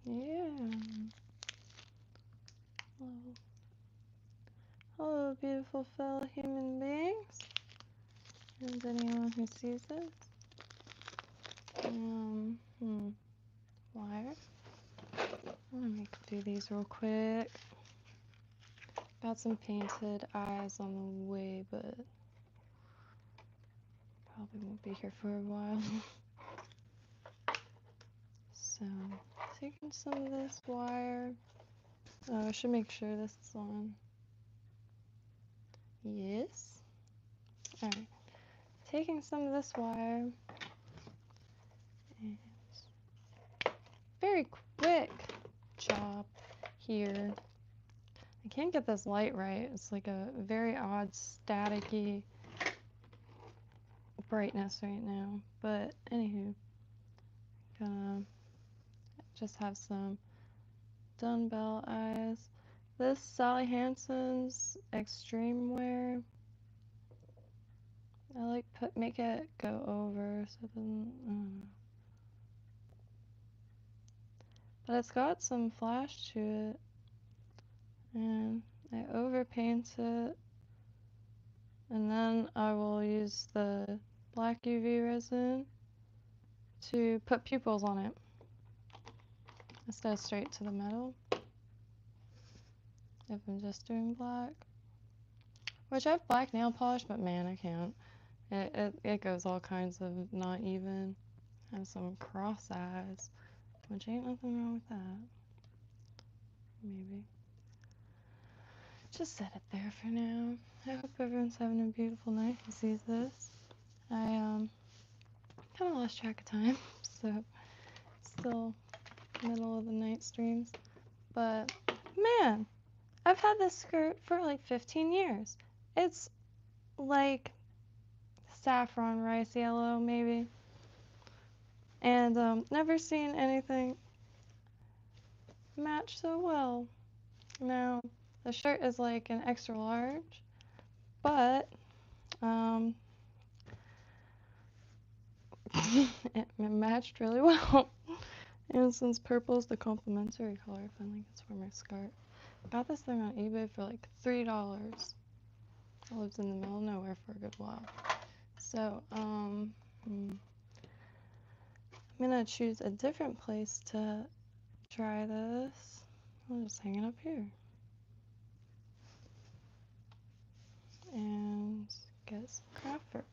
Yeah. Hello. Hello, beautiful fellow human beings. And anyone who sees this. Wire. I'm gonna do these real quick. Got some painted eyes on the way, but probably won't be here for a while. So, taking some of this wire. Oh, I should make sure this is on. Yes. Alright. Taking some of this wire. And very quick job here. I can't get this light right. It's like a very odd staticky brightness right now. But anywho, gonna just have some dumbbell eyes. This Sally Hansen's Extreme Wear. I like make it go over so it doesn't. But it's got some flash to it, and I overpaint it, and then I will use the black UV resin to put pupils on it instead of straight to the metal. If I'm just doing black, which I have black nail polish, but man, I can't. It goes all kinds of not even. I have some cross eyes, which ain't nothing wrong with that. Maybe. Just set it there for now. I hope everyone's having a beautiful night who sees this. I kind of lost track of time, so still middle of the night streams. But man, I've had this skirt for like 15 years. It's like saffron rice yellow maybe. And never seen anything match so well. Now, the shirt is like an extra large, but it matched really well. And since purple is the complementary color, I finally it's for my skirt. Got this thing on eBay for like $3. I lived in the middle of nowhere for a good while. So, I'm gonna choose a different place to try this. I'll just hang it up here. And get some craft fur.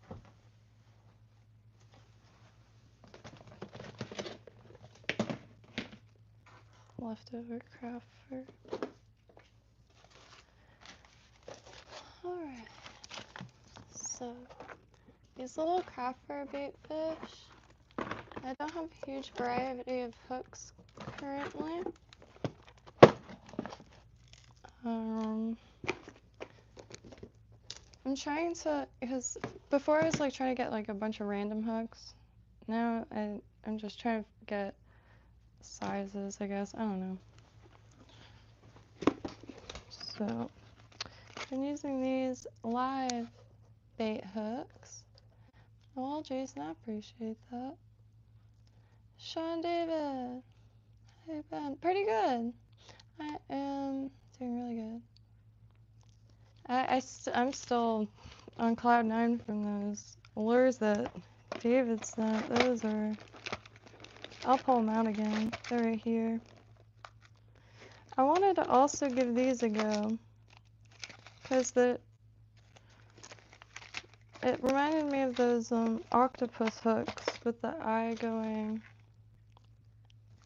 Leftover craft fur. Alright. So, these little craft fur baitfish. I don't have a huge variety of hooks currently. I'm trying to, because before I was like trying to get like a bunch of random hooks. Now I'm just trying to get sizes, I guess. I don't know. So I'm using these live bait hooks. Well, Jason, I appreciate that. Sean David, hey Ben, pretty good. I am doing really good. I'm still on cloud 9 from those lures that David sent. Those are, I'll pull them out again. They're right here. I wanted to also give these a go because it reminded me of those octopus hooks with the eye going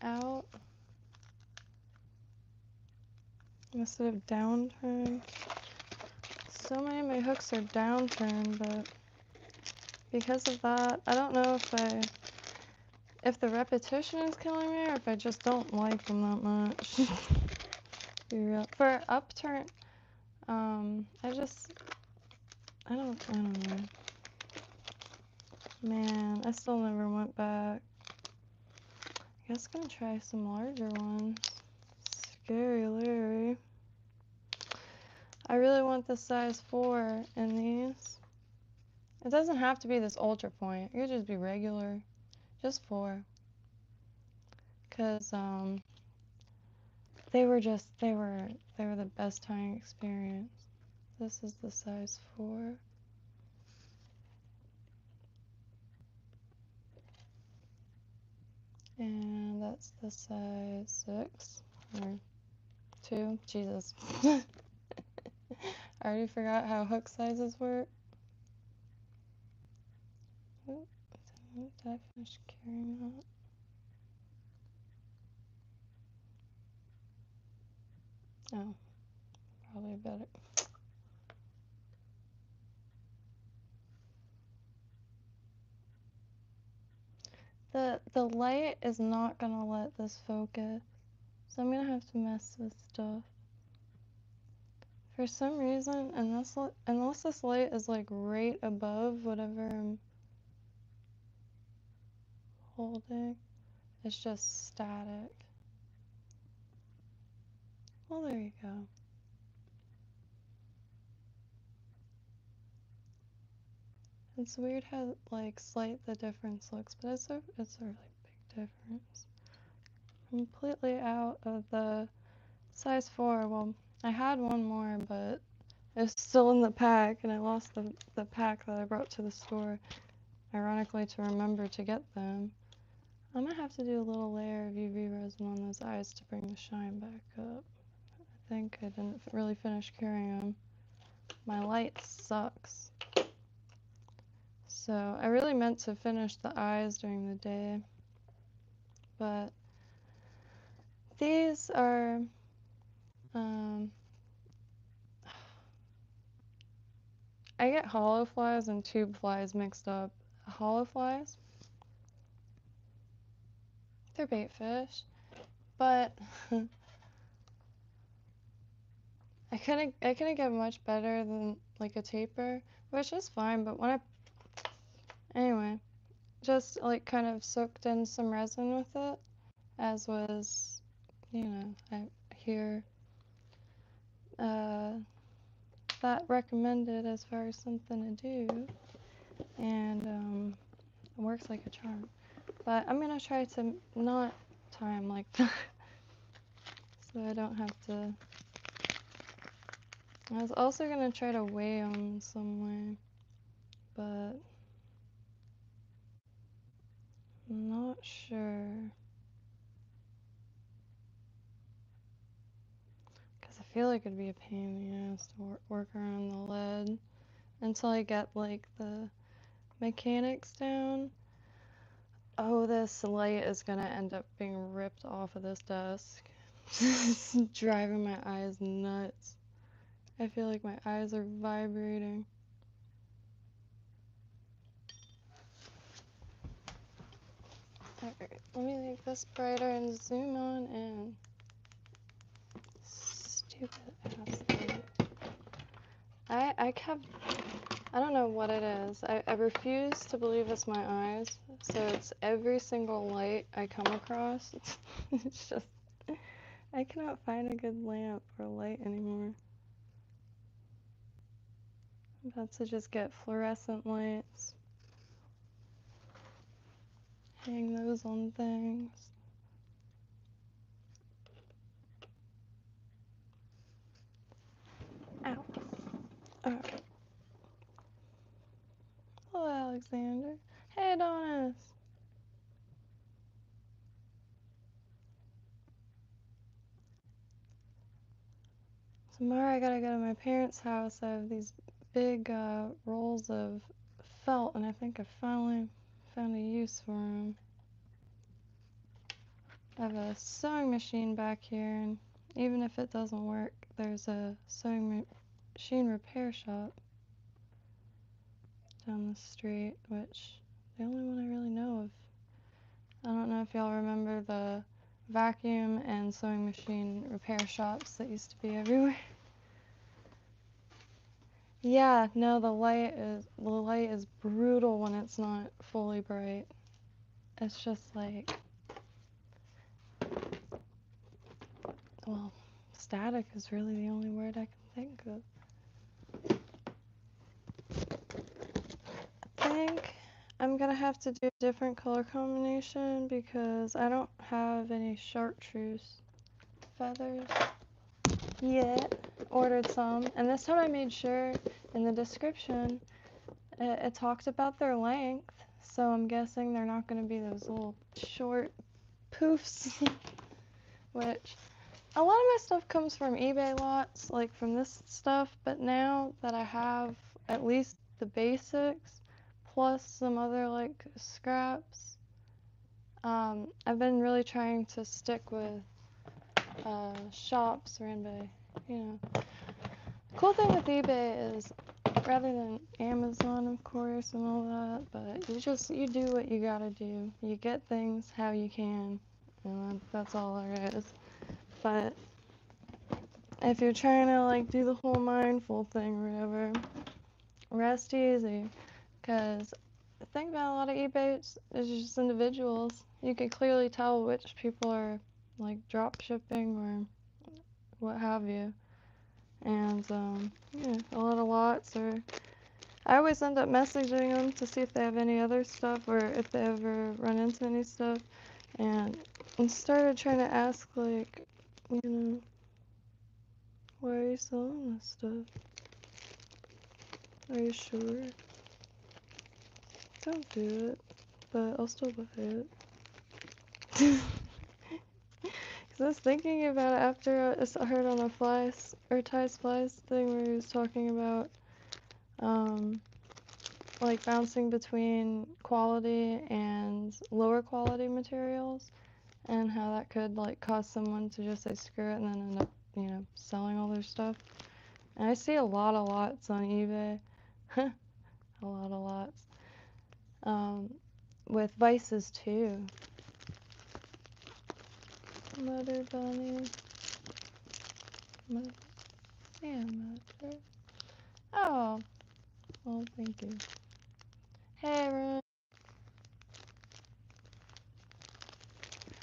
out instead of downturned. So many of my hooks are downturned, but because of that, I don't know if the repetition is killing me or if I just don't like them that much. For upturn, I don't know. Man, I still never went back. I guess I'm gonna try some larger ones. Scary Larry. I really want the size 4 in these. It doesn't have to be this ultra point. It could just be regular. Just 4. Because, they were the best tying experience. This is the size 4. And that's the size 6 or 2. Jesus. I already forgot how hook sizes work. Oh, did I finish carrying that? Oh, probably better. The light is not gonna let this focus, so I'm gonna have to mess with stuff. For some reason, unless this light is like right above whatever I'm holding, it's just static. Well, there you go. It's weird how like slight the difference looks, but it's a really big difference. Completely out of the size 4. Well, I had one more, but it's still in the pack, and I lost the pack that I brought to the store, ironically, to remember to get them. I'm gonna have to do a little layer of UV resin on those eyes to bring the shine back up. I think I didn't really finish carrying them. My light sucks. So I really meant to finish the eyes during the day, but these are, I get hollow flies and tube flies mixed up. Hollow flies, they're baitfish, but I couldn't get much better than like a taper, which is fine, but anyway, just like kind of soaked in some resin with it, as was, I hear that recommended as far as something to do, and it works like a charm. But I'm gonna try to not tie them like that, so I don't have to. I was also gonna try to weigh them some way, but I'm not sure. Because I feel like it'd be a pain in the ass to work around the lead until I get like the mechanics down. Oh, this light is gonna end up being ripped off of this desk. It's driving my eyes nuts. I feel like my eyes are vibrating. Alright, let me make this brighter and zoom on in. Stupid ass light. I don't know what it is. I refuse to believe it's my eyes. So it's every single light I come across. It's just, I cannot find a good lamp or light anymore. I'm about to just get fluorescent lights. Hang those on things. Ow. Okay. Hello, Alexander. Hey, Adonis. Tomorrow I gotta go to my parents' house. I have these big rolls of felt, and I think I finally found a use for them. I have a sewing machine back here, and even if it doesn't work, there's a sewing machine repair shop down the street, which the only one I really know of. I don't know if y'all remember the vacuum and sewing machine repair shops that used to be everywhere. Yeah, no, the light is brutal when it's not fully bright. It's just like, well, static is really the only word I can think of. I think I'm gonna have to do a different color combination because I don't have any chartreuse feathers yet. Ordered some, and this time I made sure in the description it talked about their length, so I'm guessing they're not going to be those little short poofs, which a lot of my stuff comes from eBay lots, like from this stuff, but now that I have at least the basics, plus some other like scraps, I've been really trying to stick with shops ran by, you know. The cool thing with eBay is, rather than Amazon, of course, and all that, but you do what you gotta do. You get things how you can, and that's all there is. But if you're trying to like do the whole mindful thing or whatever, rest easy, because the thing about a lot of eBay is just individuals. You can clearly tell which people are like drop shipping or what have you. And yeah, a lot of lots are. I always end up messaging them to see if they have any other stuff or if they ever run into any stuff. And I started trying to ask, like, you know, why are you selling this stuff? Are you sure? Don't do it, but I'll still buy it. Because I was thinking about it after I heard on the Flies, or Ty's Flies thing where he was talking about, like bouncing between quality and lower quality materials, and how that could like cause someone to just say screw it and then end up, you know, selling all their stuff. And I see a lot of lots on eBay, a lot of lots, with vices too. Mother bunny, mother, yeah, mother. Oh, well, thank you. Hey, everyone.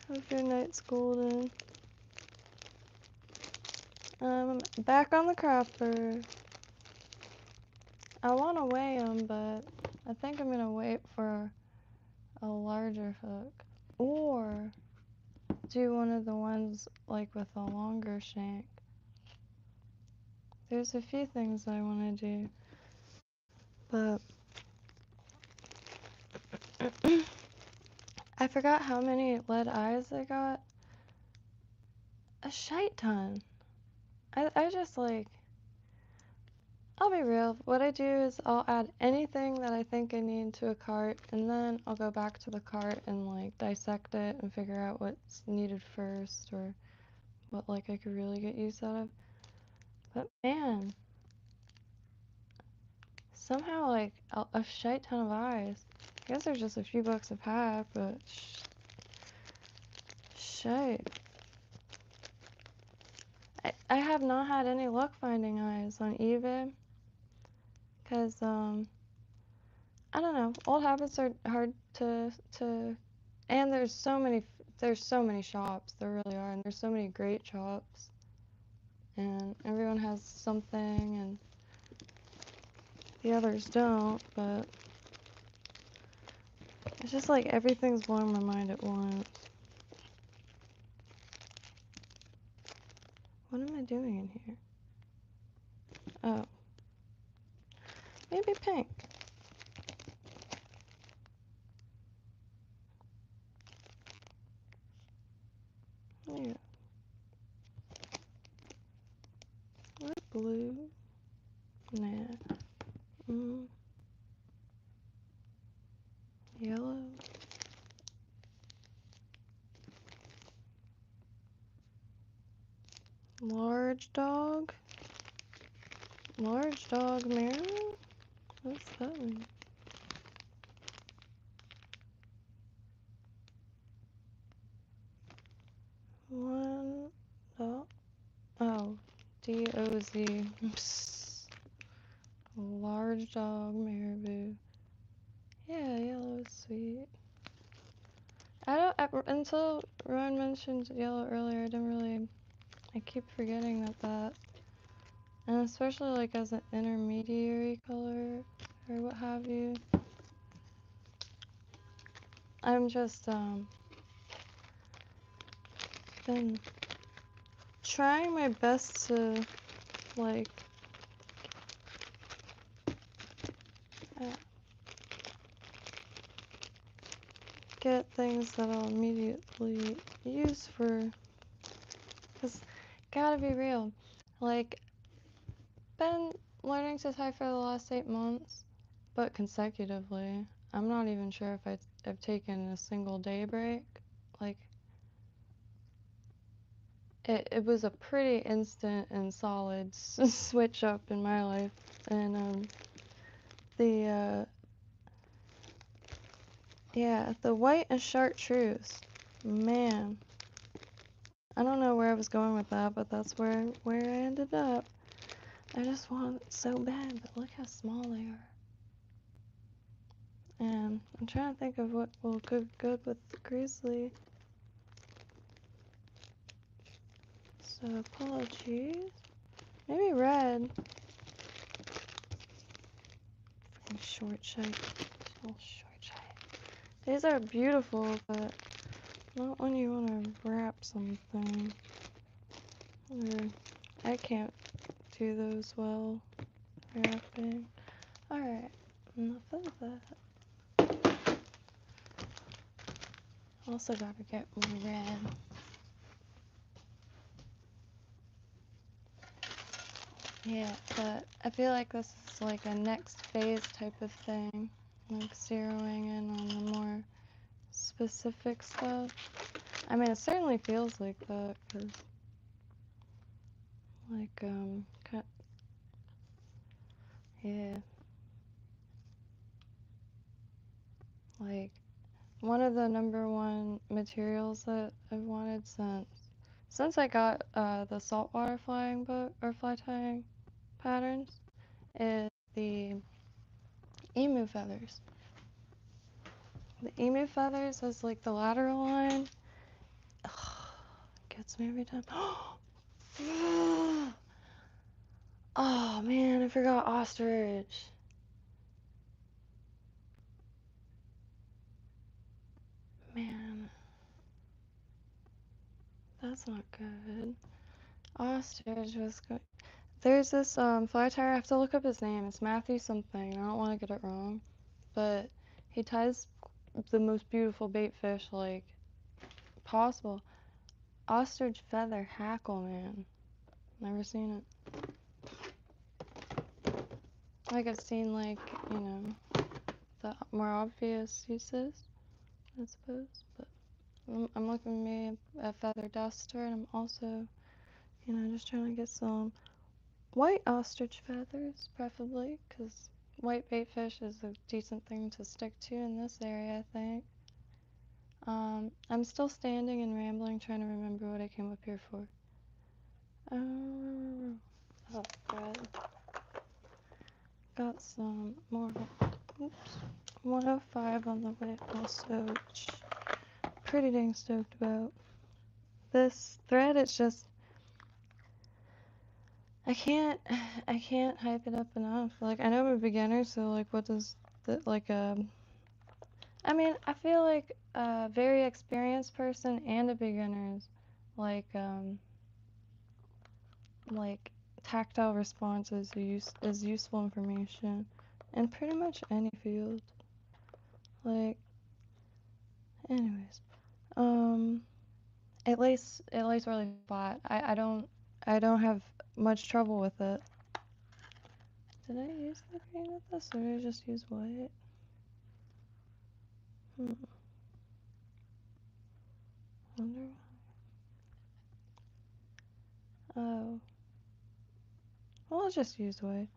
Hope your night's golden. Back on the crapper. I want to weigh them, but I think I'm going to wait for a larger hook. Or do one of the ones like with a longer shank. There's a few things I want to do. But I forgot how many lead eyes I got. A shite ton. I just like, I'll be real. What I do is I'll add anything that I think I need to a cart, and then I'll go back to the cart and like dissect it and figure out what's needed first or what like I could really get use out of. But man, somehow like a shite ton of eyes. I guess there's just a few bucks a pack, but shite. I have not had any luck finding eyes on eBay, because I don't know, old habits are hard to and there's so many shops, there really are, and there's so many great shops, and everyone has something and the others don't, but it's just like everything's blowing my mind at once. What am I doing in here? Oh, maybe pink. Yeah. What blue? Nah. Yellow. Large dog. Large dog marrow? What's that mean? One dog. Oh, D-O-Z. Large dog marabou. Yeah, yellow is sweet. Until Ron mentioned yellow earlier, I keep forgetting that, and especially like as an intermediary color or what have you. I'm just, been trying my best to, like, get things that I'll immediately use for, because gotta be real, like, been learning to tie for the last 8 months, but consecutively. I'm not even sure if I've taken a single day break. Like, it was a pretty instant and solid switch up in my life. And the white and chartreuse, man, I don't know where I was going with that, but that's where I ended up. I just want it so bad, but look how small they are. And I'm trying to think of what will go good with the grizzly. So apologies. Maybe red. Freaking short shite. Oh, short shite. These are beautiful, but not when you want to wrap something. I can't do those well. Wrapping. Alright, enough of that. Also gotta get more red. Yeah, but I feel like this is like a next phase type of thing. Like zeroing in on the more specific stuff. I mean, it certainly feels like that, cause like, yeah. Like, one of the #1 materials that I've wanted since I got the saltwater flying boat or fly tying patterns is the emu feathers. The emu feathers is like the lateral line. Ugh, gets me every time. Oh man, I forgot ostrich. Man, that's not good. Ostrich was good. There's this fly tyer, I have to look up his name. It's Matthew something. I don't want to get it wrong. But he ties the most beautiful baitfish like possible. Ostrich feather hackle, man. Never seen it. Like I've seen like, you know, the more obvious uses, I suppose. But I'm looking maybe at feather duster, and I'm also, you know, just trying to get some white ostrich feathers, preferably, because white baitfish is a decent thing to stick to in this area, I think. I'm still standing and rambling, trying to remember what I came up here for. Oh, good. Got some more, oops, 105 on the way also, which I'm pretty dang stoked about. This thread, it's just, I can't hype it up enough. Like, I know I'm a beginner, so like, what does the, like, I mean, I feel like a very experienced person and a beginner's like tactile response is useful information in pretty much any field. Like, anyways, it lays really flat. I don't have much trouble with it. Did I use the green with this, or did I just use white? Wonder why. Oh. Well, I'll just use white.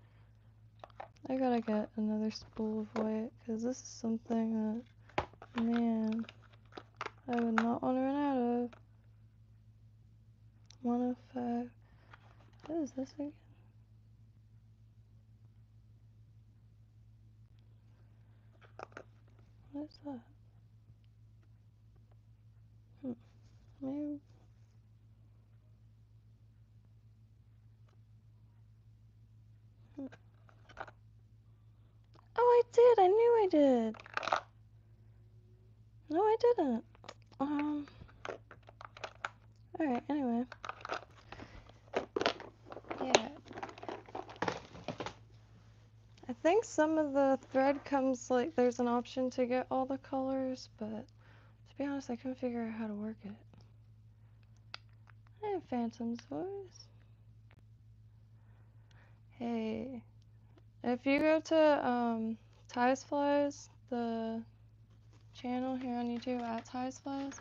I gotta get another spool of white, because this is something that, man, I would not want to run out of. 105. What is this again? What is that? Maybe. Oh, I did! I knew I did! No, I didn't. Alright, anyway. think some of the thread comes, like, there's an option to get all the colors, but to be honest, I couldn't figure out how to work it. Hey, Phantom's voice. Hey. If you go to, Ties Flies, the channel here on YouTube, at Ties Flies,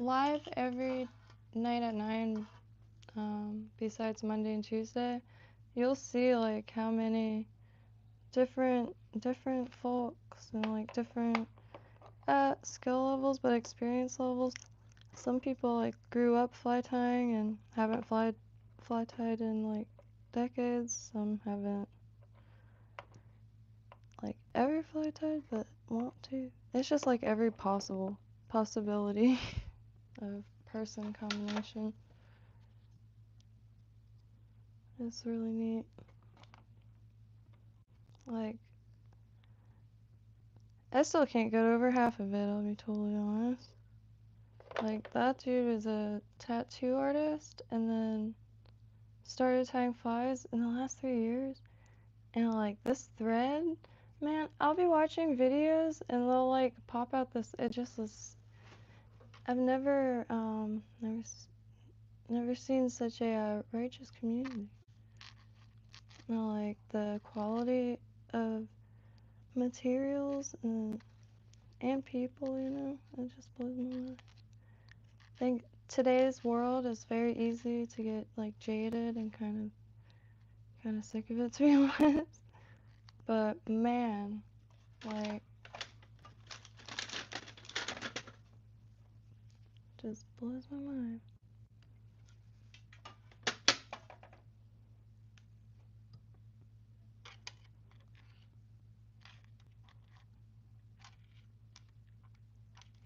live every night at 9, besides Monday and Tuesday, you'll see, like, how many different folks and, like, different skill levels, but experience levels. Some people, like, grew up fly tying and haven't fly tied in, like, decades. Some haven't, like, ever fly tied but want to. It's just like every possibility of person combination. It's really neat. Like, I still can't get over half of it, I'll be totally honest. Like, that dude is a tattoo artist and then started tying flies in the last 3 years. And, like, this thread, man, I'll be watching videos and they'll, like, pop out this, it just is, I've never seen such a righteous community. You know, like, the quality of materials and people, you know, it just blows my mind. I think today's world is very easy to get, like, jaded and kind of sick of it, to be honest. But man, like, just blows my mind.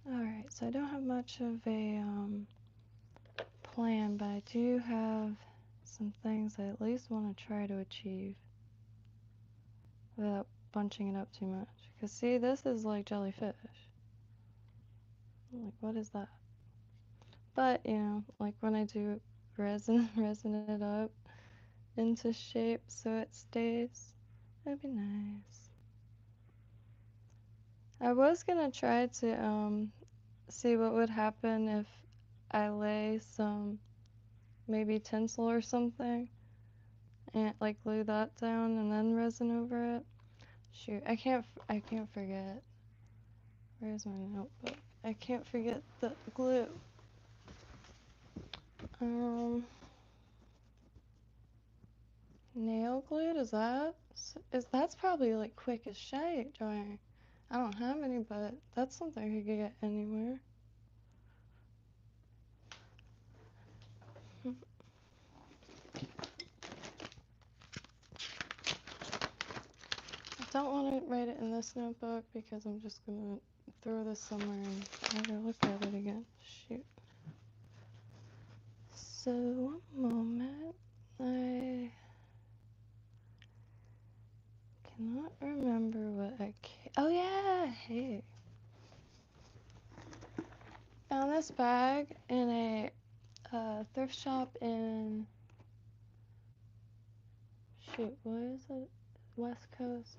Alright, so I don't have much of a plan, but I do have some things I at least want to try to achieve without bunching it up too much. Because see, this is like jellyfish. Like, what is that? But, you know, like when I do resin it up into shape so it stays, that'd be nice. I was gonna try to see what would happen if I lay some maybe tinsel or something and like glue that down and then resin over it. Shoot, I can't forget. Where's my notebook? I can't forget the glue. Nail glue, that's probably like quick as shite drying. I don't have any, but that's something I could get anywhere. I don't want to write it in this notebook because I'm just gonna throw this somewhere and never look at it again. Shoot. So, one moment. I cannot remember what oh yeah, hey. Found this bag in a thrift shop in, shoot, what is it? West Coast.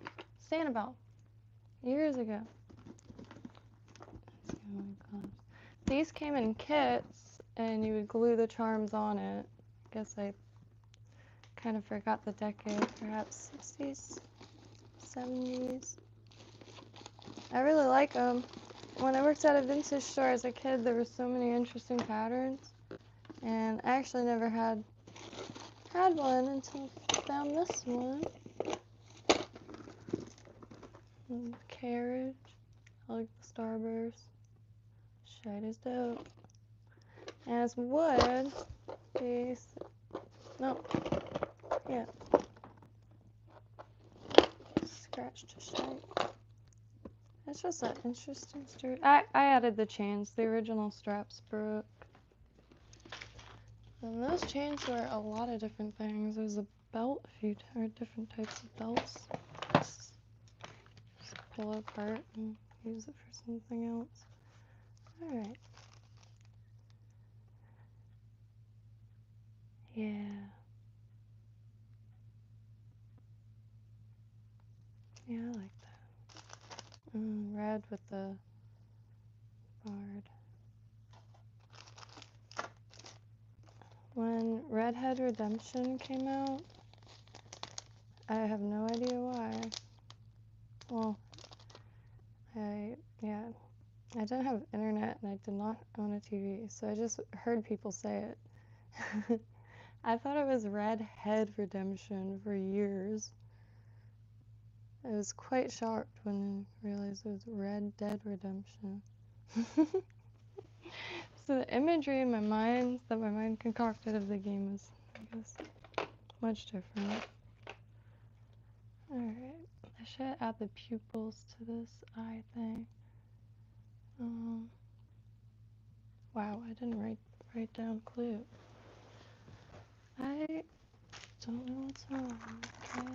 Sanibel. Years ago. Let's see what it comes. These came in kits and you would glue the charms on it. I guess I kind of forgot the decade, perhaps 60s, 70s. I really like them. When I worked at a vintage store as a kid, there were so many interesting patterns, and I actually never had one until I found this one. Carriage. I like the starburst. Shite is dope. And it's wood. No. Yeah. Scratched to shite. It's just an interesting story. I added the chains. The original straps broke. And those chains were a lot of different things. There was a belt, or different types of belts. Just pull it apart and use it for something else. Alright. Yeah. Yeah, I like that. Red with the bard. When Red Dead Redemption came out, I have no idea why. Well, I didn't have internet and I did not own a TV, so I just heard people say it. I thought it was Red Dead Redemption for years. I was quite shocked when I realized it was Red Dead Redemption. So the imagery in my mind that my mind concocted of the game was, I guess, much different. Alright, I should add the pupils to this eye thing. Wow, I didn't write down clue. I don't know what's wrong, okay?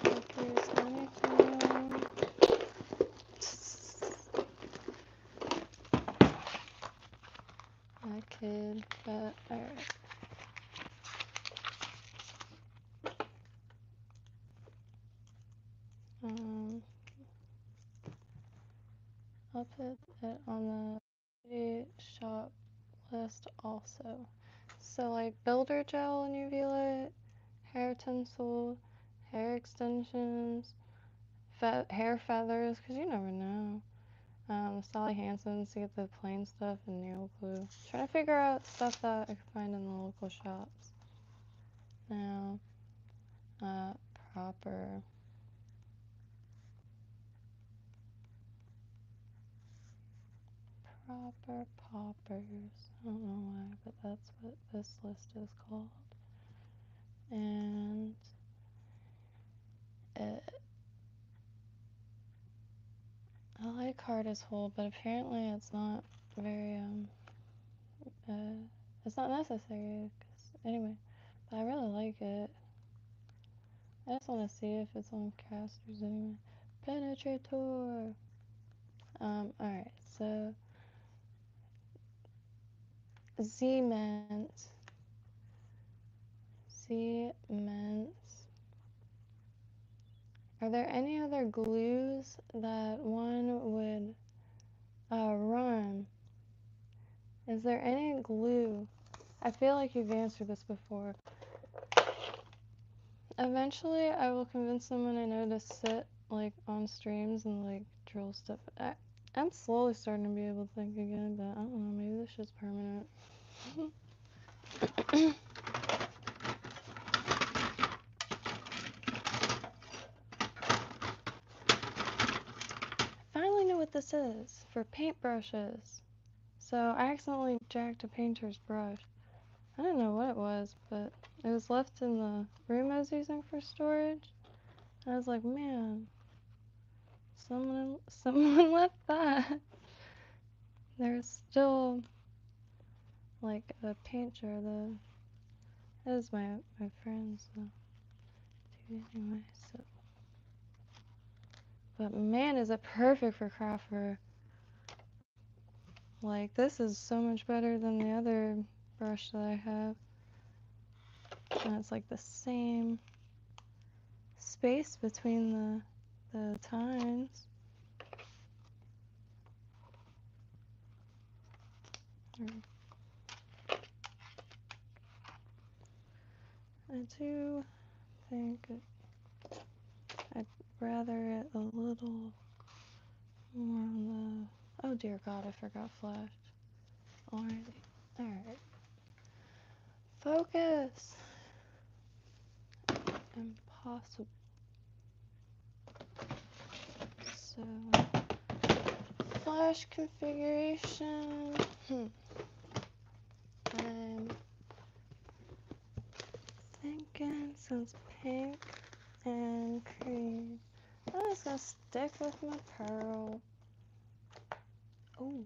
If there's anything... I kid, but alright. I'll put it on the shop list also. So like builder gel and UV light, hair tinsel, hair extensions, hair feathers, because you never know. Sally Hansen's to get the plain stuff, and nail glue. Trying to figure out stuff that I can find in the local shops. Now, proper poppers. I don't know why, but that's what this list is called. And I like hard as whole, but apparently it's not very it's not necessary. Anyway, but I really like it. I just want to see if it's on casters anyway. Penetrator. Alright, so Cement. Are there any other glues that one would run? Is there any glue? I feel like you've answered this before. Eventually, I will convince someone I know to sit like on streams and like drill stuff. I'm slowly starting to be able to think again, but I don't know. Maybe this shit's permanent. Finally know what this is for paintbrushes. So I accidentally jacked a painter's brush. I didn't know what it was, but it was left in the room I was using for storage. And I was like, man, someone left that. There's still like a paint jar. That is my friend's anyway. So, but man, is it perfect for crafter. Like this is so much better than the other brush that I have. And it's like the same space between the tines. I do think I'd rather it a little more on the... Oh dear God, I forgot flash already. Alright. Focus! Impossible. So, flash configuration. I'm thinking since pink and cream, I'm just gonna stick with my pearl. Oh.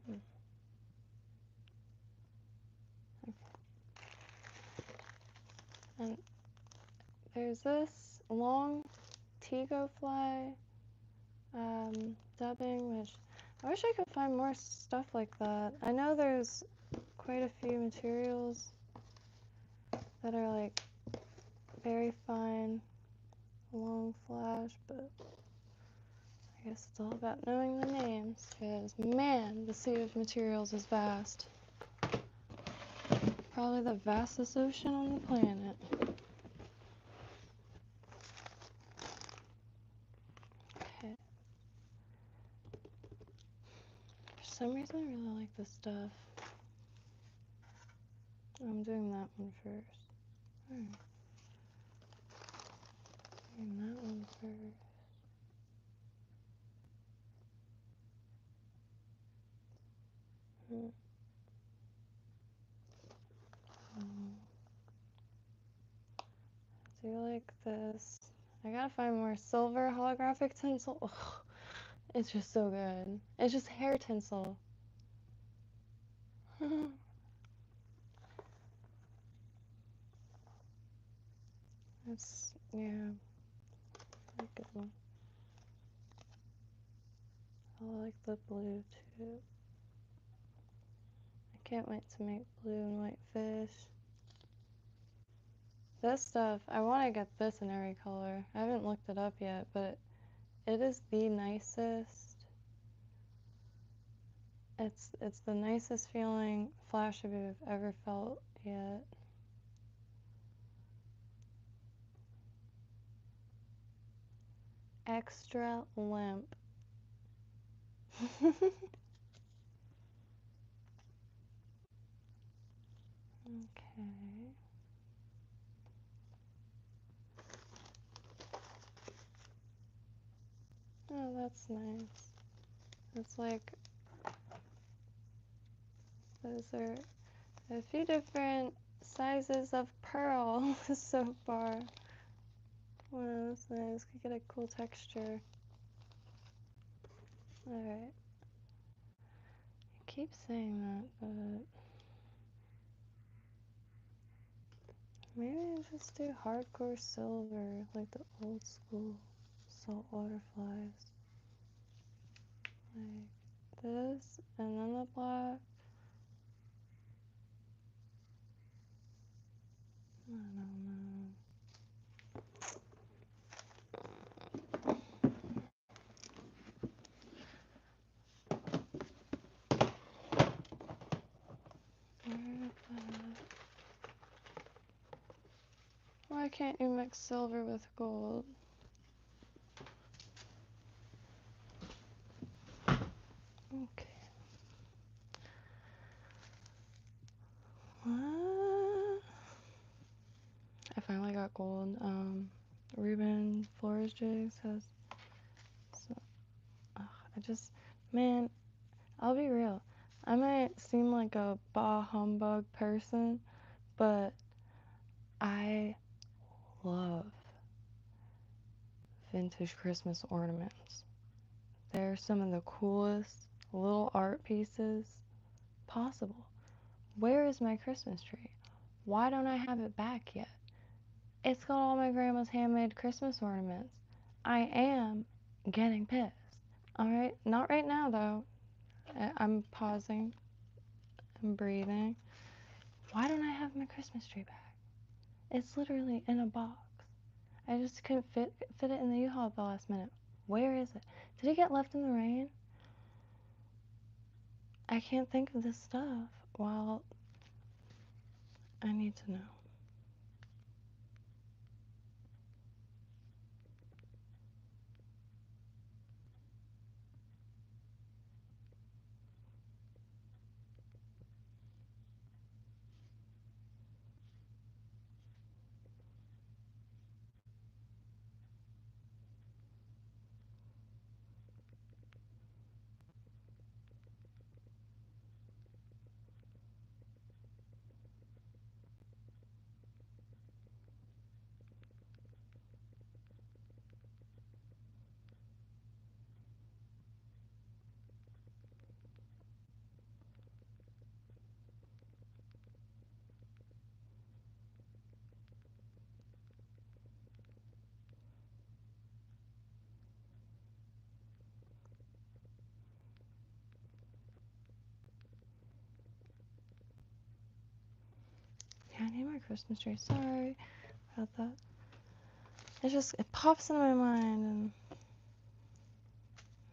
Okay. And there's this long Tigo fly dubbing, which I wish I could find more stuff like that. I know there's quite a few materials that are like very fine, long flash, but I guess it's all about knowing the names, because man, the sea of materials is vast. Probably the vastest ocean on the planet. Okay. For some reason I really like this stuff. I'm doing that one first. Alright. Doing that one first. I do like this. I gotta find more silver holographic tinsel. Ugh, it's just so good. It's just hair tinsel. That's, yeah, a good one. I like the blue too. I can't wait to make blue and white fish. This stuff, I want to get this in every color. I haven't looked it up yet, but it is the nicest. It's the nicest feeling flash of I've ever felt yet. Extra limp. Okay. Oh, that's nice. It's like, those are a few different sizes of pearl so far. Wow, that's nice. Could get a cool texture. Alright. I keep saying that, but maybe I just do hardcore silver, like the old school saltwater flies. Like this, and then the black. I don't know. Why can't you mix silver with gold? Okay. What? I finally got gold. Ruben Flores Jigs has. So, I just, man, I'll be real. I might seem like a bah humbug person, but I love vintage Christmas ornaments. They're some of the coolest little art pieces possible. Where is my Christmas tree? Why don't I have it back yet? It's got all my grandma's handmade Christmas ornaments. I am getting pissed. Alright, not right now though. I'm pausing. I'm breathing. Why don't I have my Christmas tree back? It's literally in a box. I just couldn't fit it in the U-Haul at the last minute. Where is it? Did it get left in the rain? I can't think of this stuff. Well, I need to know. need more Christmas tree. Sorry about that. It pops into my mind, and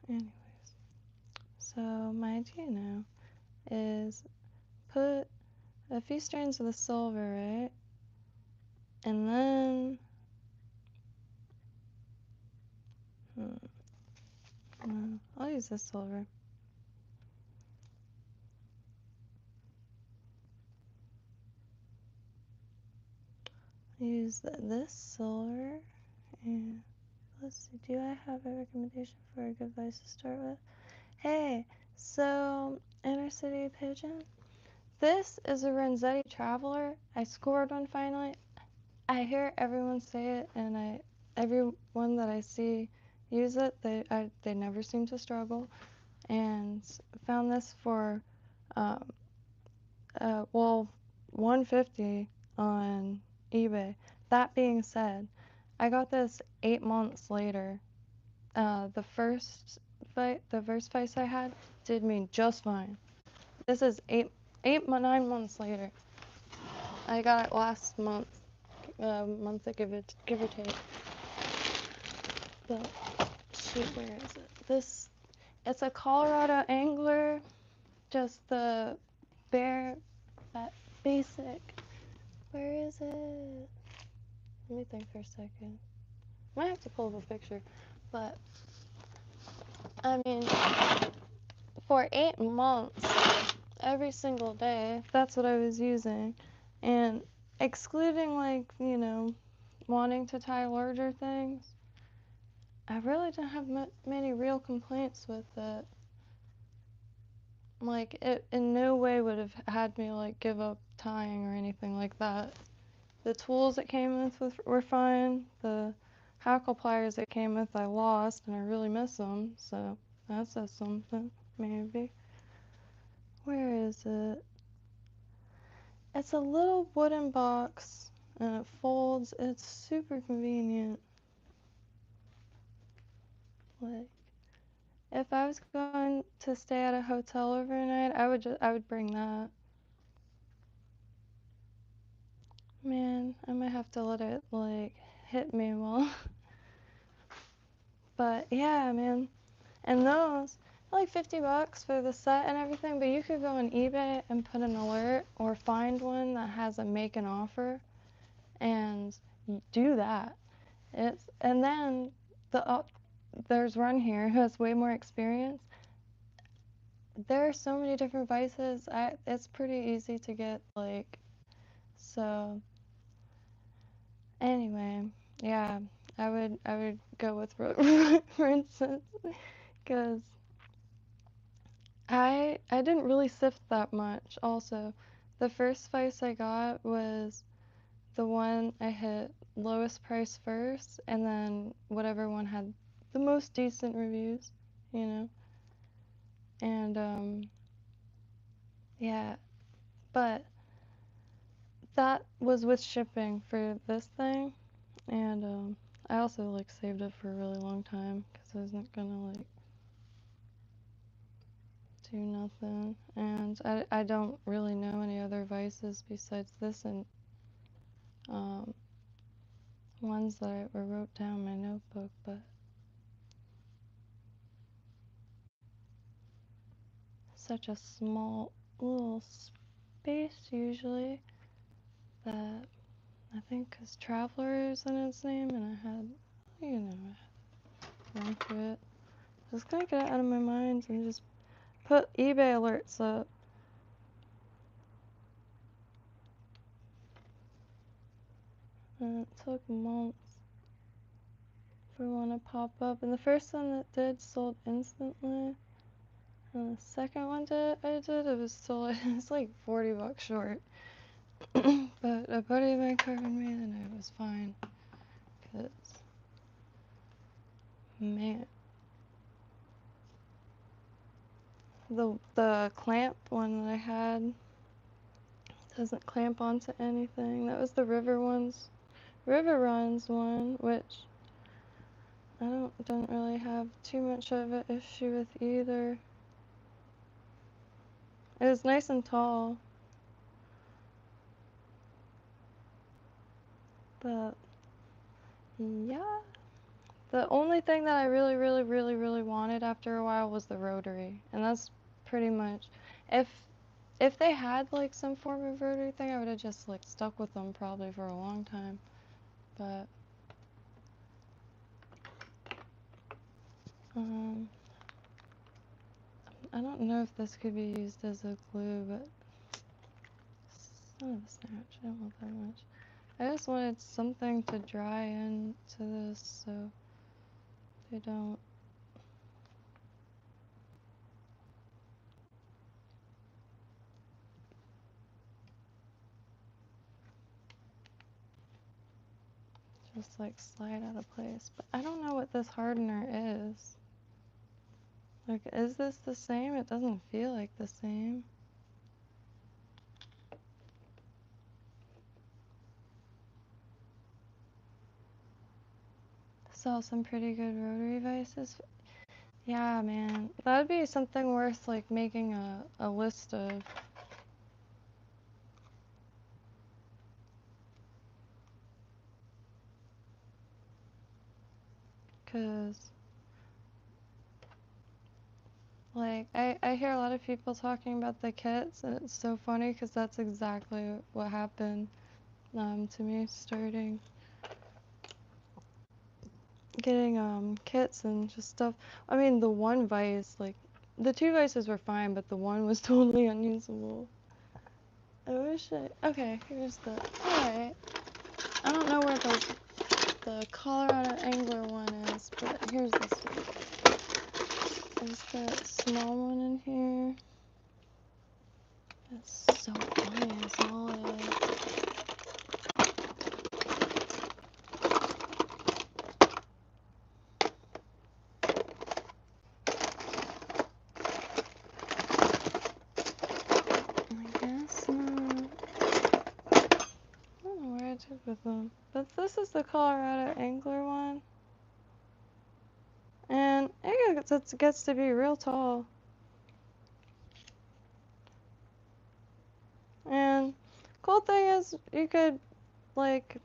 anyways. So my idea now is put a few strands of the silver, right? And then I'll use this silver. Use this silver, and let's see, do I have a recommendation for a good vice to start with? Hey, so Inner City Pigeon, this is a Renzetti Traveler. I scored one finally. I hear everyone say it, and everyone that I see use it, they never seem to struggle. And found this for well, $150 on eBay. That being said, I got this 8 months later. The first vice I had did me just fine. This is 9 months later. I got it last month, month give or take. But shoot, where is it? It's a Colorado Angler, just the bare, that basic. Where is it? Let me think for a second. Might have to pull up a picture, but I mean, for 8 months, every single day, that's what I was using. And excluding, like, you know, wanting to tie larger things, I really didn't have many real complaints with it. Like, it in no way would have had me, like, give up tying or anything like that. The tools it came with were fine. The hackle pliers it came with I lost, and I really miss them, so that says something, maybe. Where is it? It's a little wooden box, and it folds. It's super convenient. Like, if I was going to stay at a hotel overnight, I would bring that. Man, I might have to let it, like, hit me well. But yeah, man. And those, like $50 for the set and everything, but you could go on eBay and put an alert or find one that has a make an offer and do that. And then there's Run here who has way more experience. There are so many different vices. It's pretty easy to get, like, so anyway, yeah, I would go with Renzetti because I didn't really sift that much. Also, the first vice I got was the one I hit lowest price first, and then whatever one had the most decent reviews, you know. And yeah, but that was with shipping for this thing, and I also, like, saved it for a really long time because I wasn't gonna, like, do nothing. And I don't really know any other vices besides this and ones that I wrote down in my notebook, but such a small little space usually that I think because Traveler is in its name, and I had, you know, I had run through it. I was gonna get it out of my mind and just put eBay alerts up. And it took months for one to pop up, and the first one that did sold instantly. And the second one it was still, it's like $40 short. But a buddy of mine covered me, and I was fine. Cause, man, the clamp one that I had doesn't clamp onto anything. That was the River Runs one, which I don't really have too much of an issue with either. It was nice and tall. But yeah, the only thing that I really wanted after a while was the rotary, and that's pretty much if they had like some form of rotary thing, I would have just like stuck with them probably for a long time. But I don't know if this could be used as a glue, but son of a snatch, I don't want that much. I just wanted something to dry into this so they don't. Just like slide out of place. But I don't know what this hardener is. Like, is this the same? It doesn't feel like the same. Saw some pretty good rotary vices. Yeah, man. That would be something worth like making a list of. Cause like I hear a lot of people talking about the kits, and it's so funny because that's exactly what happened to me starting getting kits and just stuff. I mean, the one vice, like the two vices were fine, but the one was totally unusable. I wish okay, here's the, alright. I don't know where the Colorado Angler one is, but here's this one. There's that small one in here. It's so funny how small it is. I guess not. I don't know where I took with them. But this is the Colorado Angler one. And it gets to be real tall. And cool thing is you could like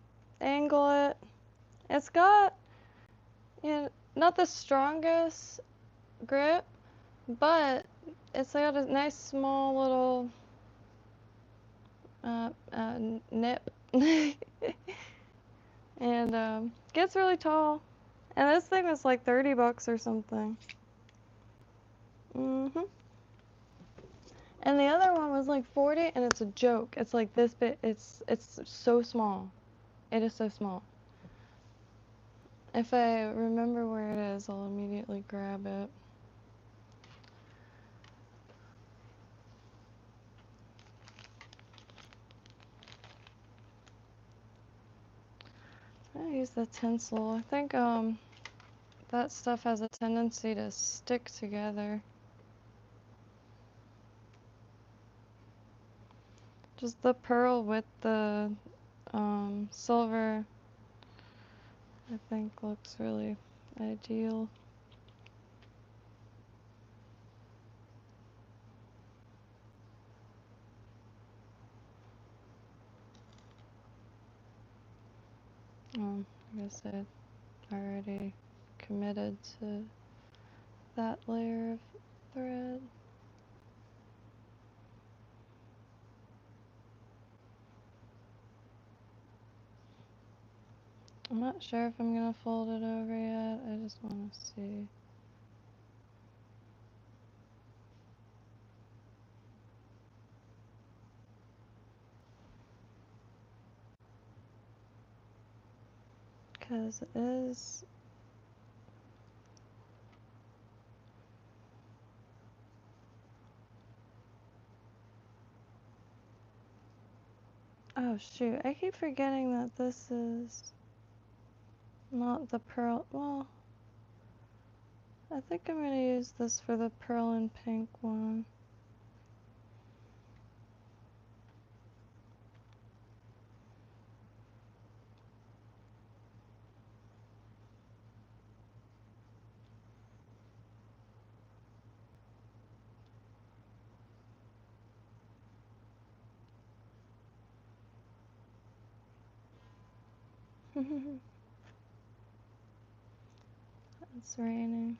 angle it. It's got, you know, not the strongest grip, but it's got a nice small little nip. And gets really tall. And this thing was like $30 or something. And the other one was like 40, and it's a joke. It's like this big. It's so small. It is so small. If I remember where it is, I'll immediately grab it. I use the tinsel. I think that stuff has a tendency to stick together. Just the pearl with the silver, I think looks really ideal. I guess I'd already committed to that layer of thread. I'm not sure if I'm gonna fold it over yet. I just want to see. Because it is. Oh shoot, I keep forgetting that this is not the pearl. Well, I think I'm gonna use this for the pearl and pink one. It's raining.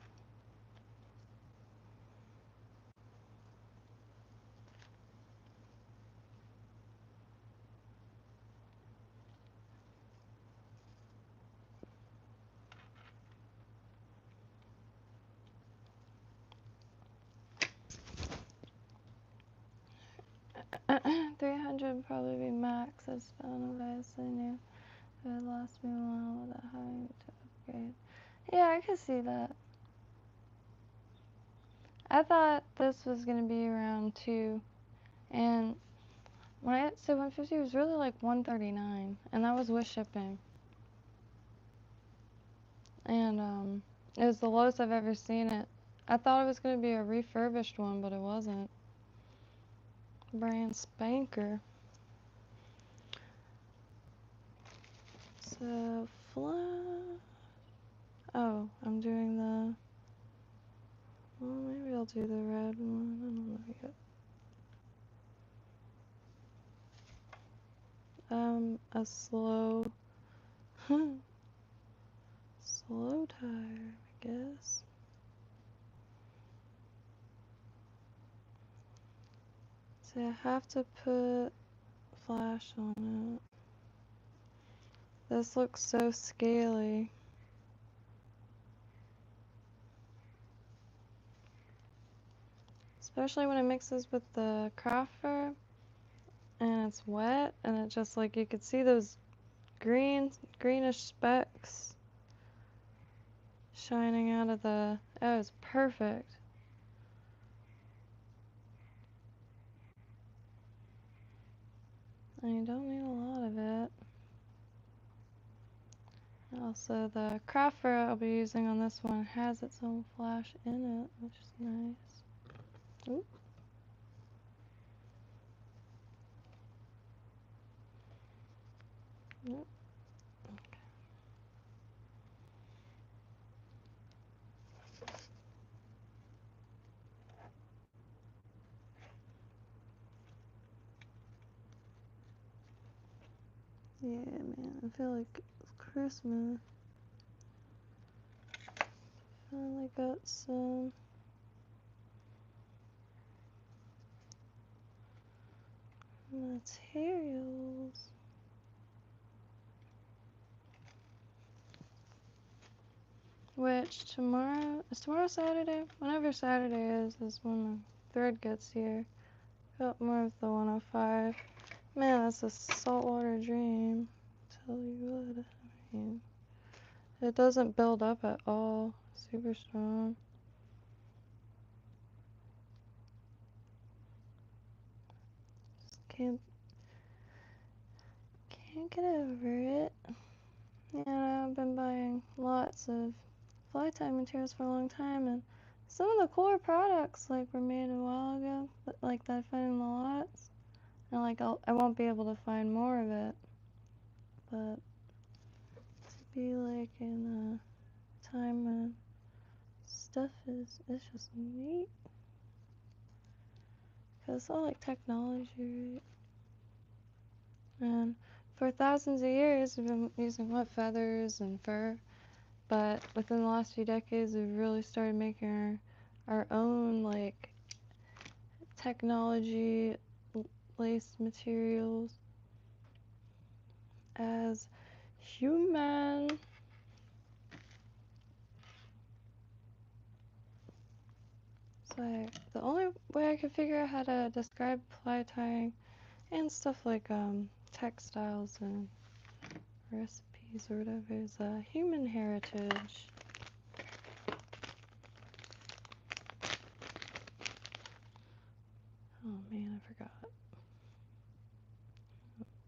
$300 would probably be max. I spent on a vase I knew it would last me a while without having to upgrade. Yeah, I could see that. I thought this was gonna be around 2, and when I said 150, it was really like 139, and that was with shipping. And it was the lowest I've ever seen it. I thought it was gonna be a refurbished one, but it wasn't. Brand spanker. So oh, I'm doing the. Well, maybe I'll do the red one. I don't know yet. A slow tire, I guess. So I have to put flash on it. This looks so scaly. Especially when it mixes with the craft fur and it's wet and it just like you could see those greenish specks shining out of the. Oh, it's perfect. And you don't need a lot of it. Also, the craft fur I'll be using on this one has its own flash in it, which is nice. Oop. Oop. Yeah, man, I feel like it's Christmas. Finally got some materials. Which is tomorrow Saturday? Whenever Saturday is when the thread gets here. Got more of the 105. Man, that's a saltwater dream. Tell you what, I mean, it doesn't build up at all. Super strong. Just can't get over it. Yeah, I've been buying lots of fly tying materials for a long time, and some of the cooler products like were made a while ago, but like that I find in the lots, and like I won't be able to find more of it. But to be like in a time when stuff it's just neat, cause it's all like technology, right? And for thousands of years we've been using what, feathers and fur, but within the last few decades we've really started making our own like technology laced materials as human. So the only way I could figure out how to describe fly tying and stuff like textiles and recipes or whatever is human heritage. Oh man, I forgot.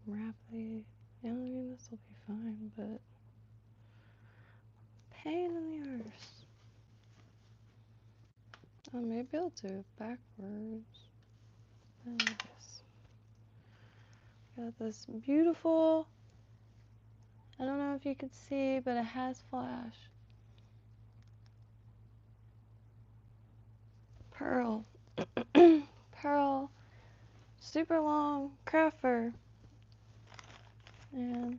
Wrap the. Yeah, I mean this will be fine, but pain in the arse. Oh, maybe I'll do it backwards. Got this beautiful. I don't know if you could see, but it has flash. Pearl. Pearl. Super long craft fur. And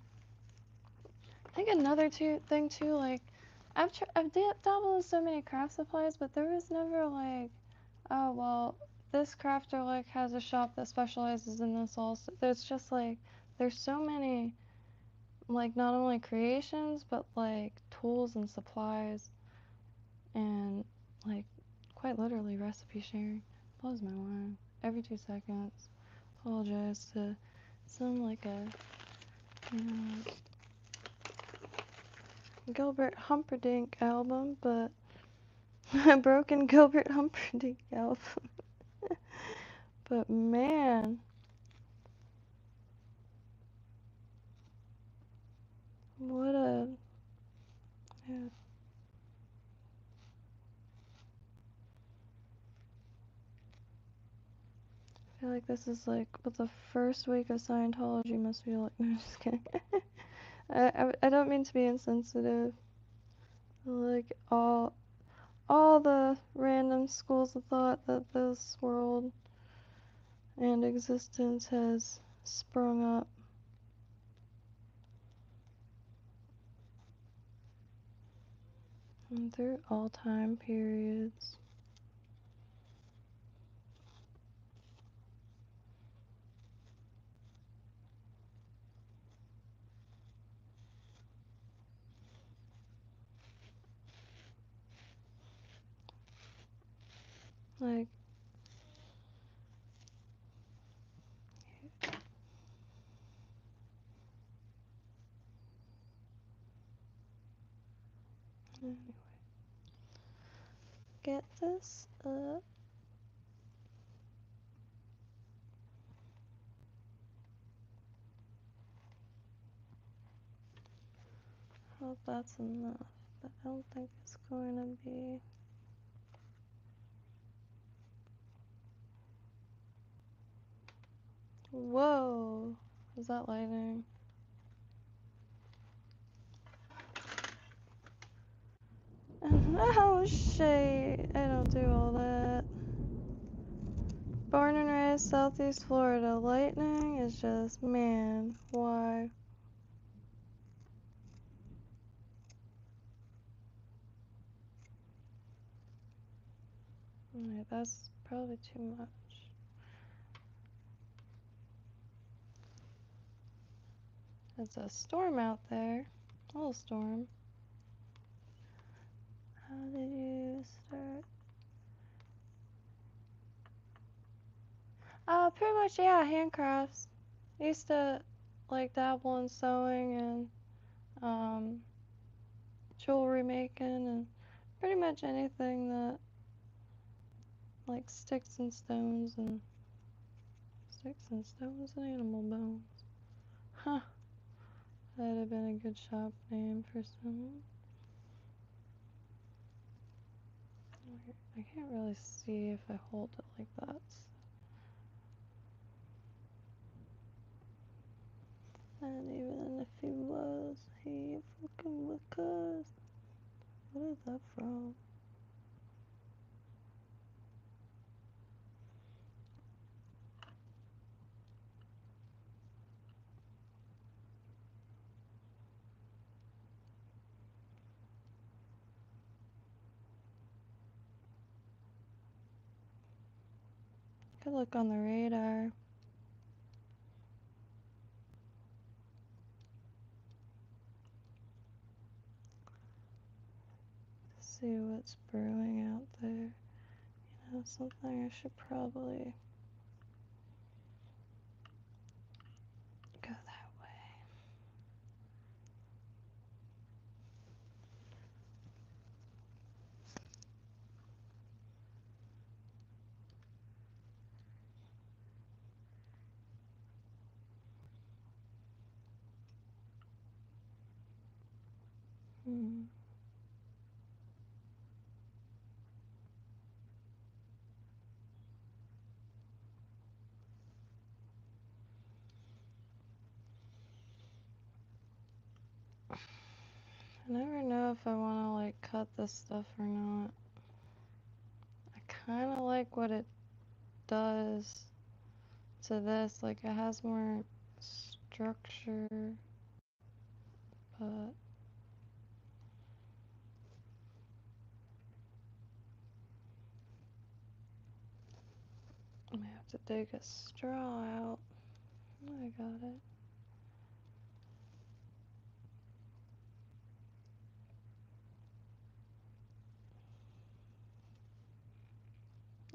think another thing too, like I've dabbled in so many craft supplies, but there was never like, oh well, this crafter like has a shop that specializes in this also. There's just like there's so many like not only creations but like tools and supplies and like quite literally recipe sharing. Blows my mind. Every 2 seconds. Apologize to some like a you know, Gilbert Humperdinck album, but a broken Gilbert Humperdinck album. But man, what a yeah. I feel like this is like what the first week of Scientology must be like. No, I'm just kidding. I don't mean to be insensitive. Like all the random schools of thought that this world and existence has sprung up. And through all time periods. Like, anyway, get this up. Hope that's enough, but I don't think it's going to be. Whoa! Is that lightning? Oh shit! I don't do all that. Born and raised Southeast Florida. Lightning is just, man, why? Alright, that's probably too much. It's a storm out there. A little storm. How did you start? Pretty much, yeah, handcrafts. I used to like dabble in sewing and jewelry making and pretty much anything that like sticks and stones and animal bones. Huh. That'd have been a good shop name for someone. I can't really see if I hold it like that. And even if he was, he ain't fucking with us. What is that from? Could look on the radar. See what's brewing out there. You know, something I should probably go that way. I never know if I want to like cut this stuff or not. I kind of like what it does to this. Like it has more structure, but to dig a straw out. I got it.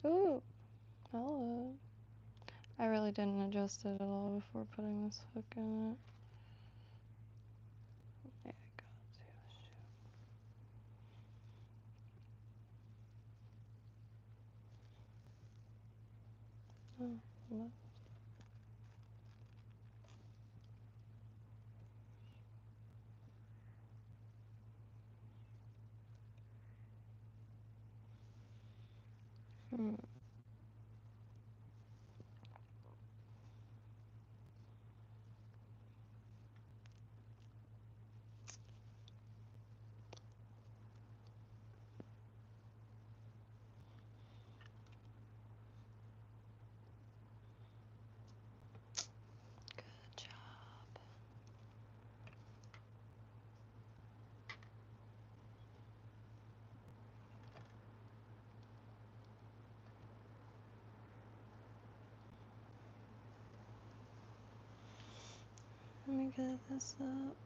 Ooh, hello. I really didn't adjust it at all before putting this hook in it. Yeah, I got to. Shoot. Oh, what? Hmm. Good job. Let me get this up.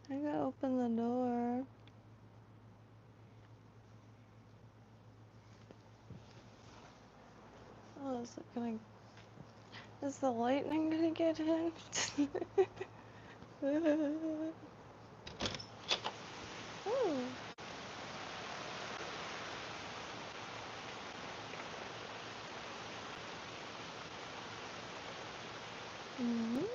I gotta open the door. Oh, is it gonna... Is the lightning gonna get in? Oh. Mm-hmm.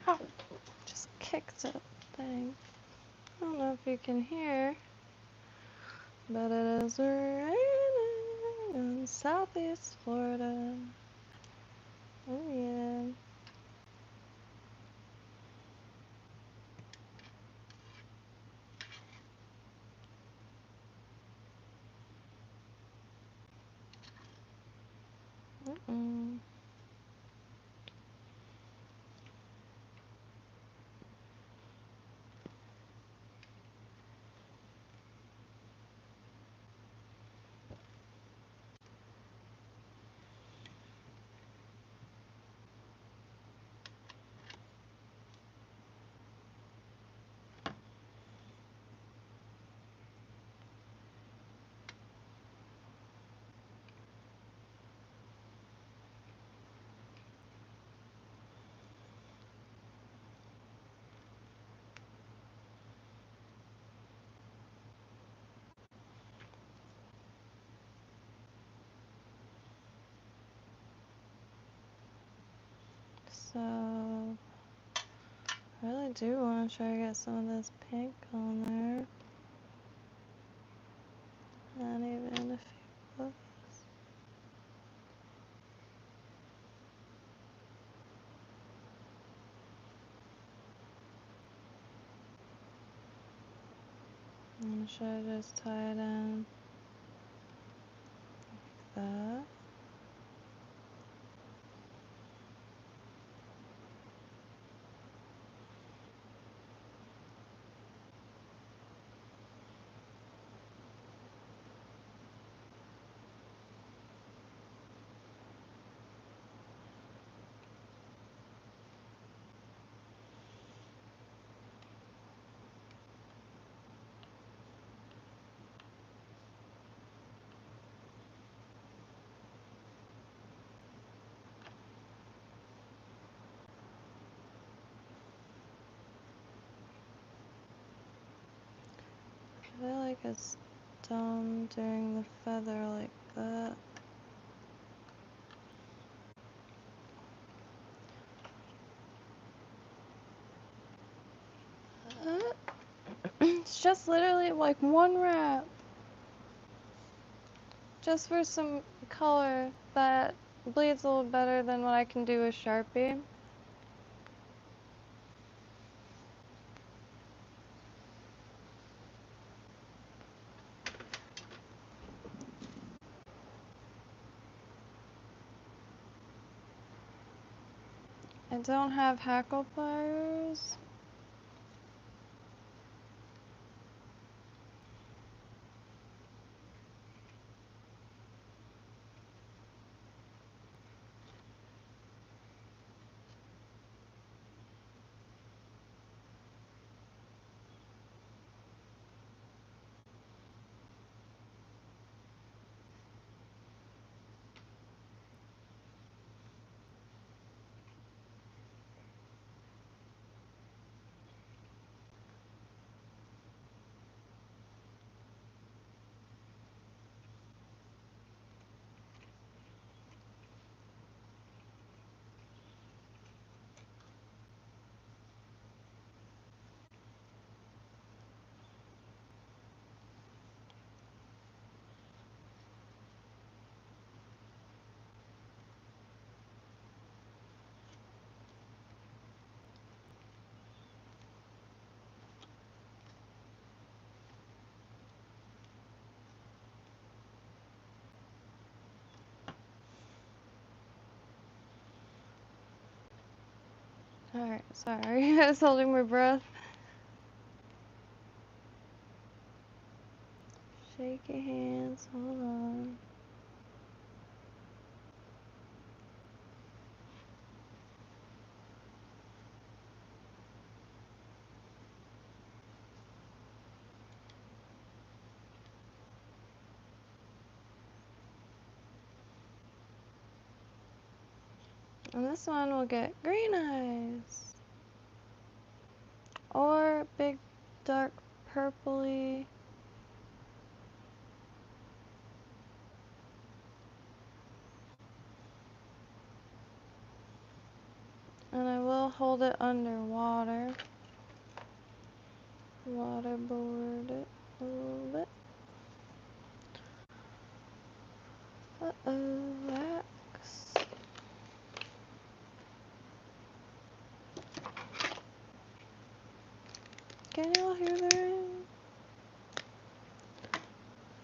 Ow. Just kicked it. Dang. I don't know if you can hear, but it is raining in Southeast Florida. Oh yeah. Mm-mm. So, I really do want to try to get some of this pink on there. Not even a few books. Should I just tie it in like that? I feel like it's dumb doing the feather like that. It's just literally like one wrap. Just for some color that bleeds a little better than what I can do with Sharpie. I don't have hackle pliers. Alright, sorry. I was holding my breath. Shaky hands, hold on. And this one will get green eyes. Or big dark purpley. And I will hold it underwater. Waterboard it a little bit. Uh-oh, wax. Can y'all hear the rain?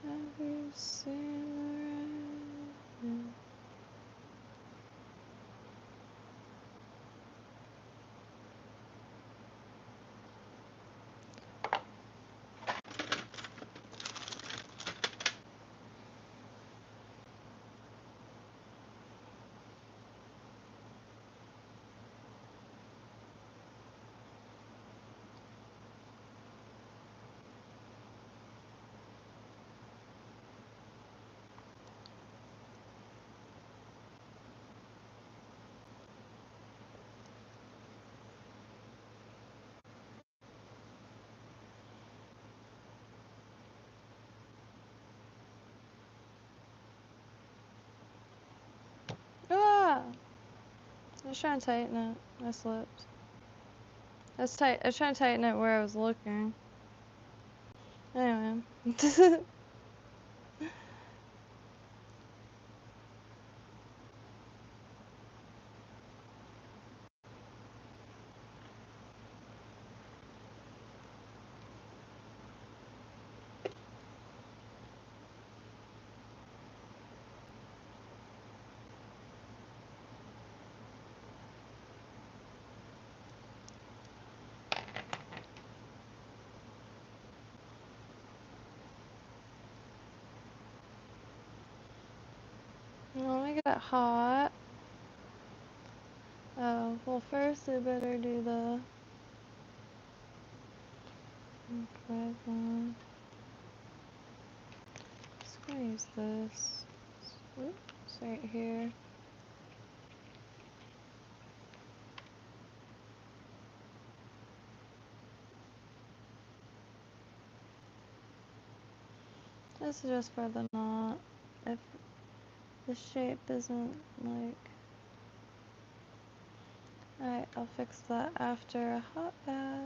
Have you seen the rain? Ah! I was trying to tighten it. I slipped. I was trying to tighten it where I was looking. Anyway. Let me get it hot. Oh, well first I better do the red one. Just gonna use this. Oops, right here. This is just for the knot. If the shape isn't like... Alright, I'll fix that after a hot bath.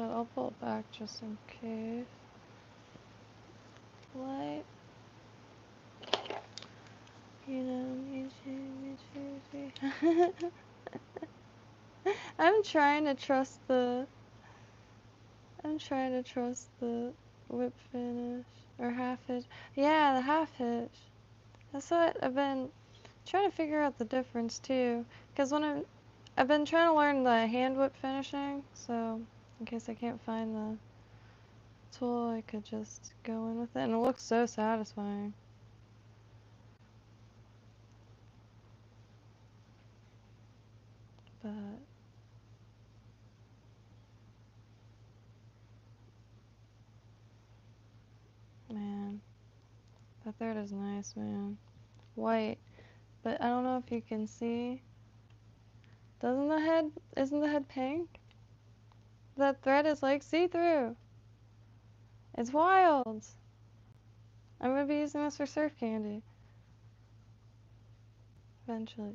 but I'll pull it back just in case. Light. You know, me too. I'm trying to trust the whip finish or half hitch. Yeah, the half hitch. That's what I've been trying to figure out the difference too. Because when I've been trying to learn the hand whip finishing, so in case I can't find the tool, I could just go in with it, and it looks so satisfying. But man, that thread is nice, man. White, but I don't know if you can see. Isn't the head pink? That thread is like see-through. It's wild. I'm gonna be using this for surf candy eventually.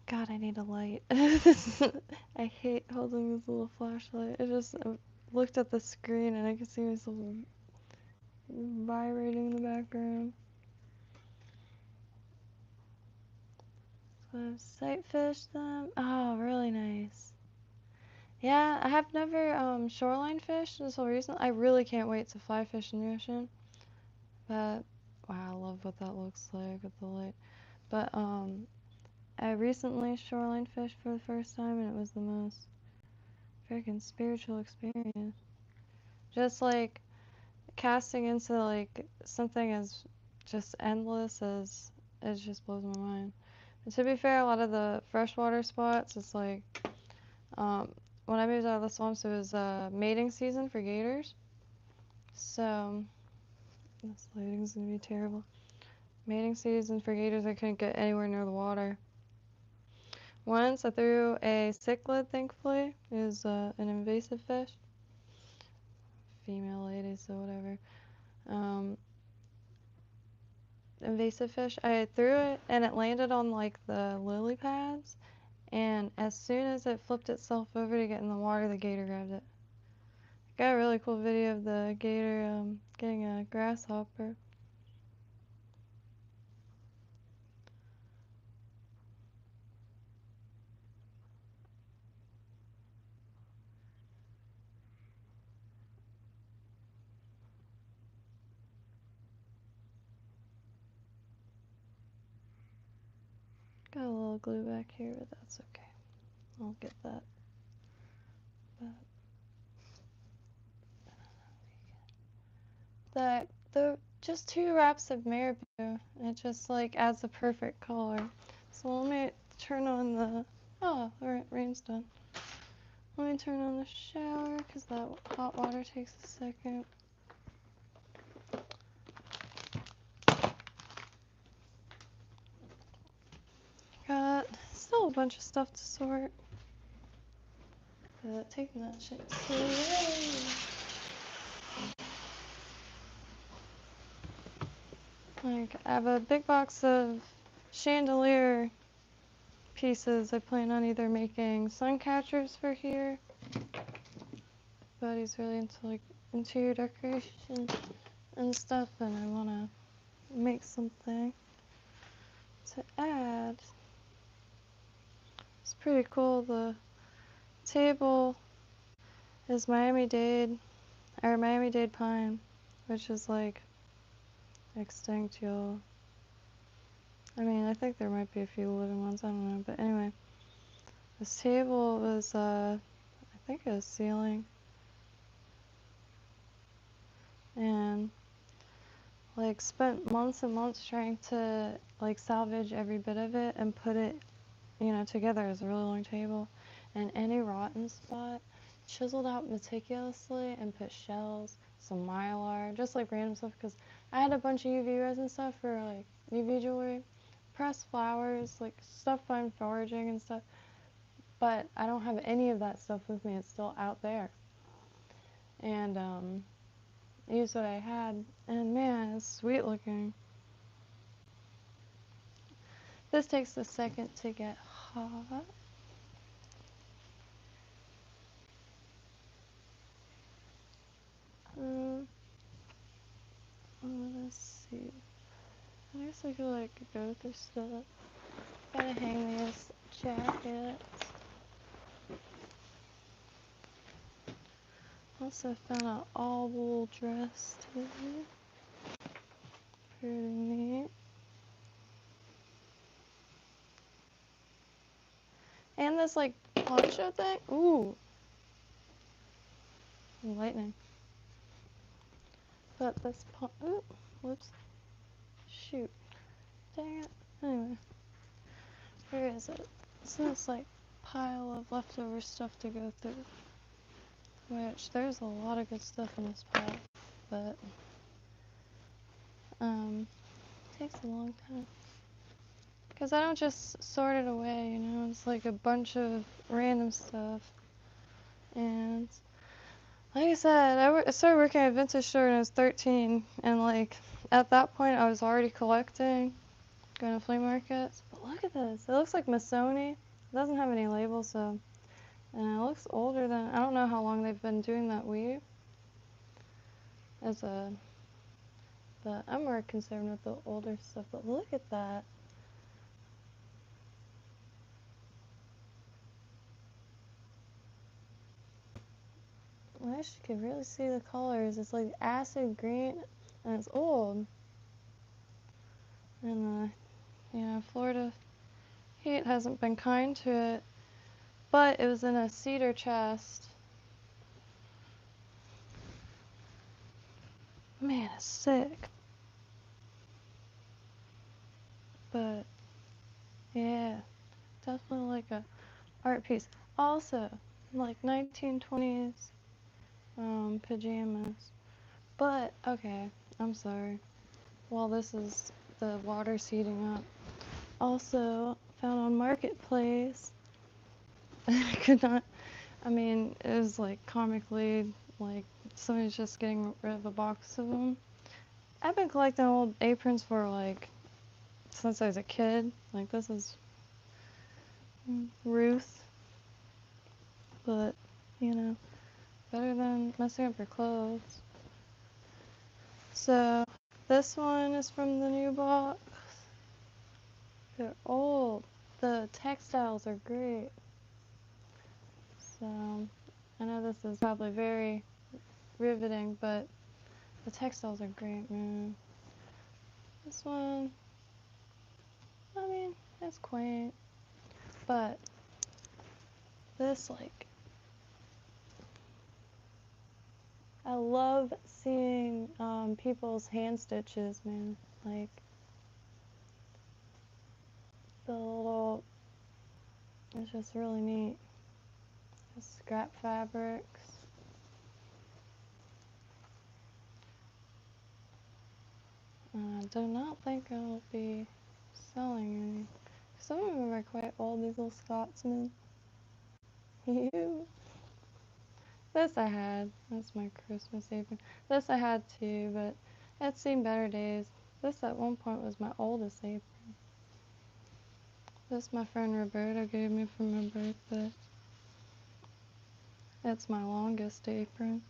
God, I need a light. I hate holding this little flashlight. I looked at the screen and I could see myself vibrating in the background. So I've sight fished them. Oh, really nice. Yeah, I have never shoreline fished until recently. I really can't wait to fly fish in the ocean. But wow, I love what that looks like with the light. But I recently shoreline fished for the first time, and it was the most freaking spiritual experience. Just like casting into like something as just endless as it just blows my mind. And to be fair, a lot of the freshwater spots, it's like when I moved out of the swamps, it was mating season for gators. So this lighting's gonna be terrible. Mating season for gators, I couldn't get anywhere near the water. Once I threw a cichlid, thankfully. It was an invasive fish. Female lady, so whatever. Invasive fish. I threw it and it landed on like the lily pads. And as soon as it flipped itself over to get in the water, the gator grabbed it. Got a really cool video of the gator getting a grasshopper. Got a little glue back here, but that's okay. I'll get that. But the just 2 wraps of marabou, it just like adds a perfect color. So let me turn on the rain's done. Let me turn on the shower because that hot water takes a second. Got still a bunch of stuff to sort. But taking that shit slow. Like, I have a big box of chandelier pieces. I plan on either making sun catchers for here. But he's really into like interior decoration and stuff, and I want to make something to add. It's pretty cool. The table is Miami-Dade pine, which is like extinct, y'all. I mean, I think there might be a few living ones, I don't know, but anyway. This table was, I think it was ceiling. And, like, spent months and months trying to, like, salvage every bit of it and put it, you know, together as a really long table. And any rotten spot, chiseled out meticulously and put shells, some mylar, just like random stuff, because I had a bunch of UV resin stuff for, like, UV jewelry. Pressed flowers, like stuff I'm foraging and stuff, but I don't have any of that stuff with me. It's still out there. And use what I had, and man, it's sweet looking. This takes a second to get hot. Let's see. I guess I could like go through stuff. Gotta hang these jackets. Also found an all wool dress too. Pretty neat. And this like poncho thing. Ooh. Lightning. But this ooh, whoops. Shoot. Dang it. Anyway. Where is it? So this like pile of leftover stuff to go through. Which there's a lot of good stuff in this pile. But takes a long time. Because I don't just sort it away, you know, it's like a bunch of random stuff. And like I said, I started working at a vintage store when I was 13, and like at that point I was already collecting, going to flea markets. But look at this, it looks like Missoni. It doesn't have any labels, so, and it looks older than, I don't know how long they've been doing that weave. But I'm more concerned with the older stuff, but look at that. I wish you could really see the colors. It's like acid green, and it's old. And you know, Florida heat hasn't been kind to it. But it was in a cedar chest. Man, it's sick. But yeah, definitely like a art piece. Also, like 1920s pajamas. But okay, I'm sorry. While this is the water's heating up. Also found on Marketplace. I could not. I mean, it was like comically like somebody's just getting rid of a box of them. I've been collecting old aprons for like since I was a kid. Like this is Ruth, but you know, better than messing up your clothes. So this one is from the new box. They're old. The textiles are great. So I know this is probably very riveting, but the textiles are great, man. This one, I mean, it's quaint, but this, like, I love seeing people's hand stitches, man. Like, the little, it's just really neat. Just scrap fabrics. I do not think I'll be selling any. Some of them are quite old, these little Scotsmen. You. This I had. That's my Christmas apron. This I had too, but it's seen better days. This at one point was my oldest apron. This my friend Roberta gave me for my birthday. It's my longest apron.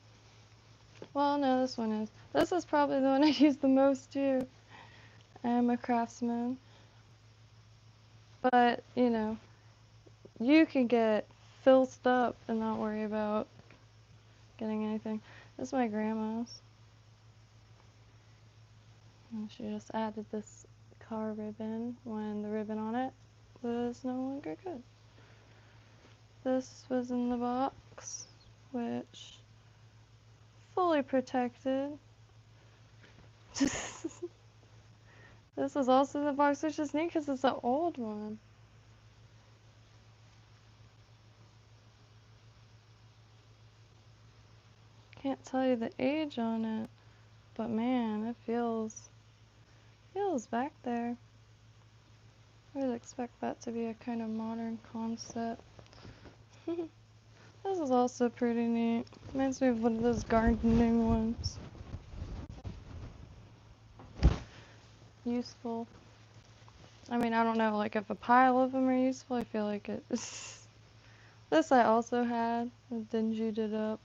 Well, no, this one is. This is probably the one I use the most too. I'm a craftsman. But, you know, you can get filthed up and not worry about getting anything. This is my grandma's. And she just added this car ribbon when the ribbon on it was no longer good. This was in the box, which fully protected. This was also in the box, which is neat because it's an old one. Can't tell you the age on it, but man, it feels back there. I would expect that to be a kind of modern concept. This is also pretty neat. Reminds me of one of those gardening ones. useful. I mean, I don't know, like if a pile of them are useful, I feel like it's... This I also had. I dingied it up.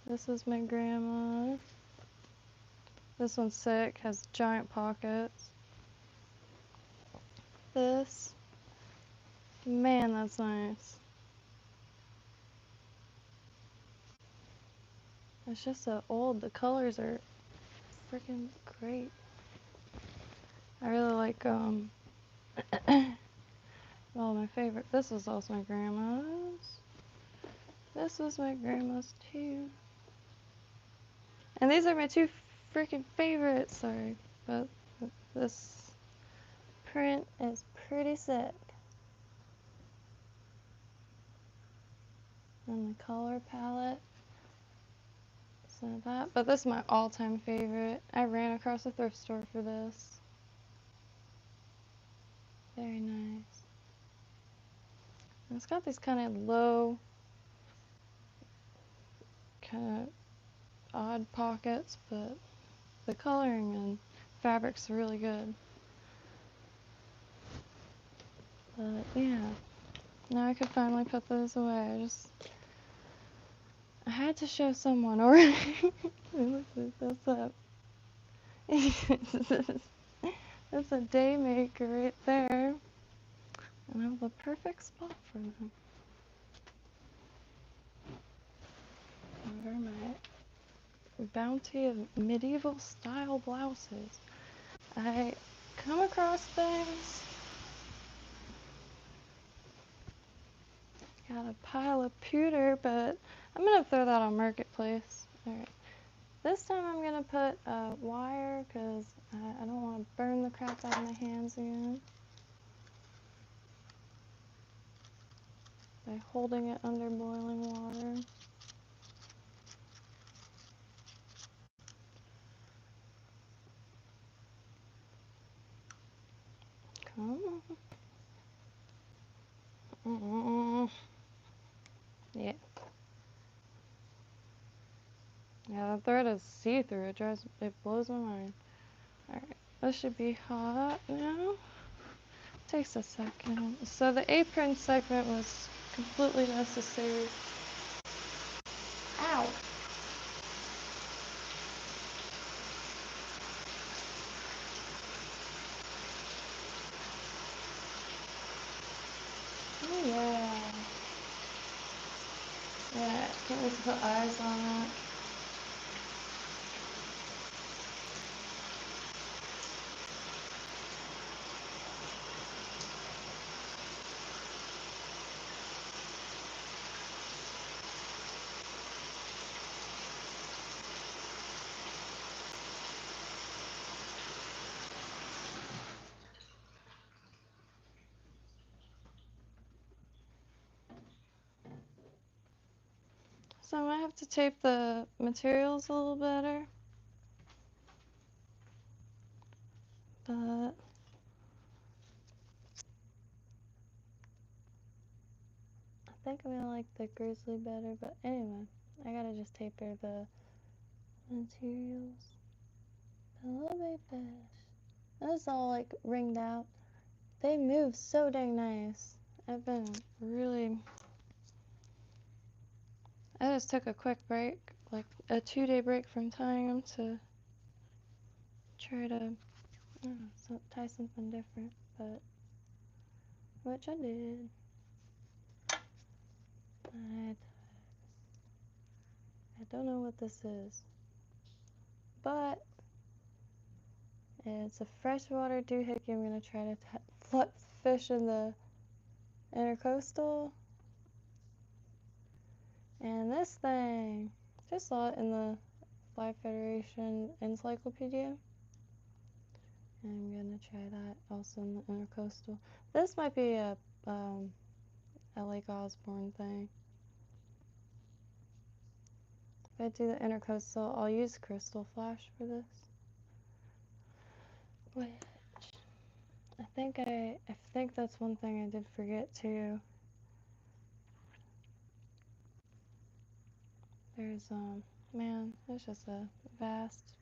This is my grandma. This one's sick, has giant pockets. This, man, that's nice. It's just so old. The colors are freaking great. I really like, well, my favorite. This was also my grandma's. This was my grandma's too. And these are my two freaking favorites. Sorry, but this print is pretty sick. And the color palette. So that, but this is my all-time favorite. I ran across a thrift store for this. Very nice. And it's got these kind of low, kind of odd pockets, but the coloring and fabric's really good. But yeah, now I could finally put those away. I had to show someone already. That's that's a day maker right there. And I have the perfect spot for them. Over my bounty of medieval style blouses. I come across things. Got a pile of pewter, but I'm gonna throw that on Marketplace. Alright. This time I'm gonna put wire because I don't want to burn the crap out of my hands again by holding it under boiling water. Come on. Yeah. Yeah, the thread is see-through. It blows my mind. Alright, this should be hot now. Takes a second. So the apron segment was completely necessary. Ow! Oh yeah. Yeah, can't wait to put eyes on it. So I might have to tape the materials a little better. But I think I'm gonna like the grizzly better. But anyway, I gotta just taper the materials. Hello, baitfish. That's all like ringed out. They move so dang nice. I've been really... I just took a quick break, like a 2-day break from tying them to try to, I don't know, tie something different, but which I did. I don't know what this is, but it's a freshwater doohickey. I'm gonna try to flip fish in the intercoastal. And this thing, just saw it in the Fly Federation Encyclopedia. I'm gonna try that also in the intercoastal. This might be a Lake Osborne thing. If I do the intercoastal, I'll use crystal flash for this. Which I think that's one thing I did forget too. There's man, it's just a vast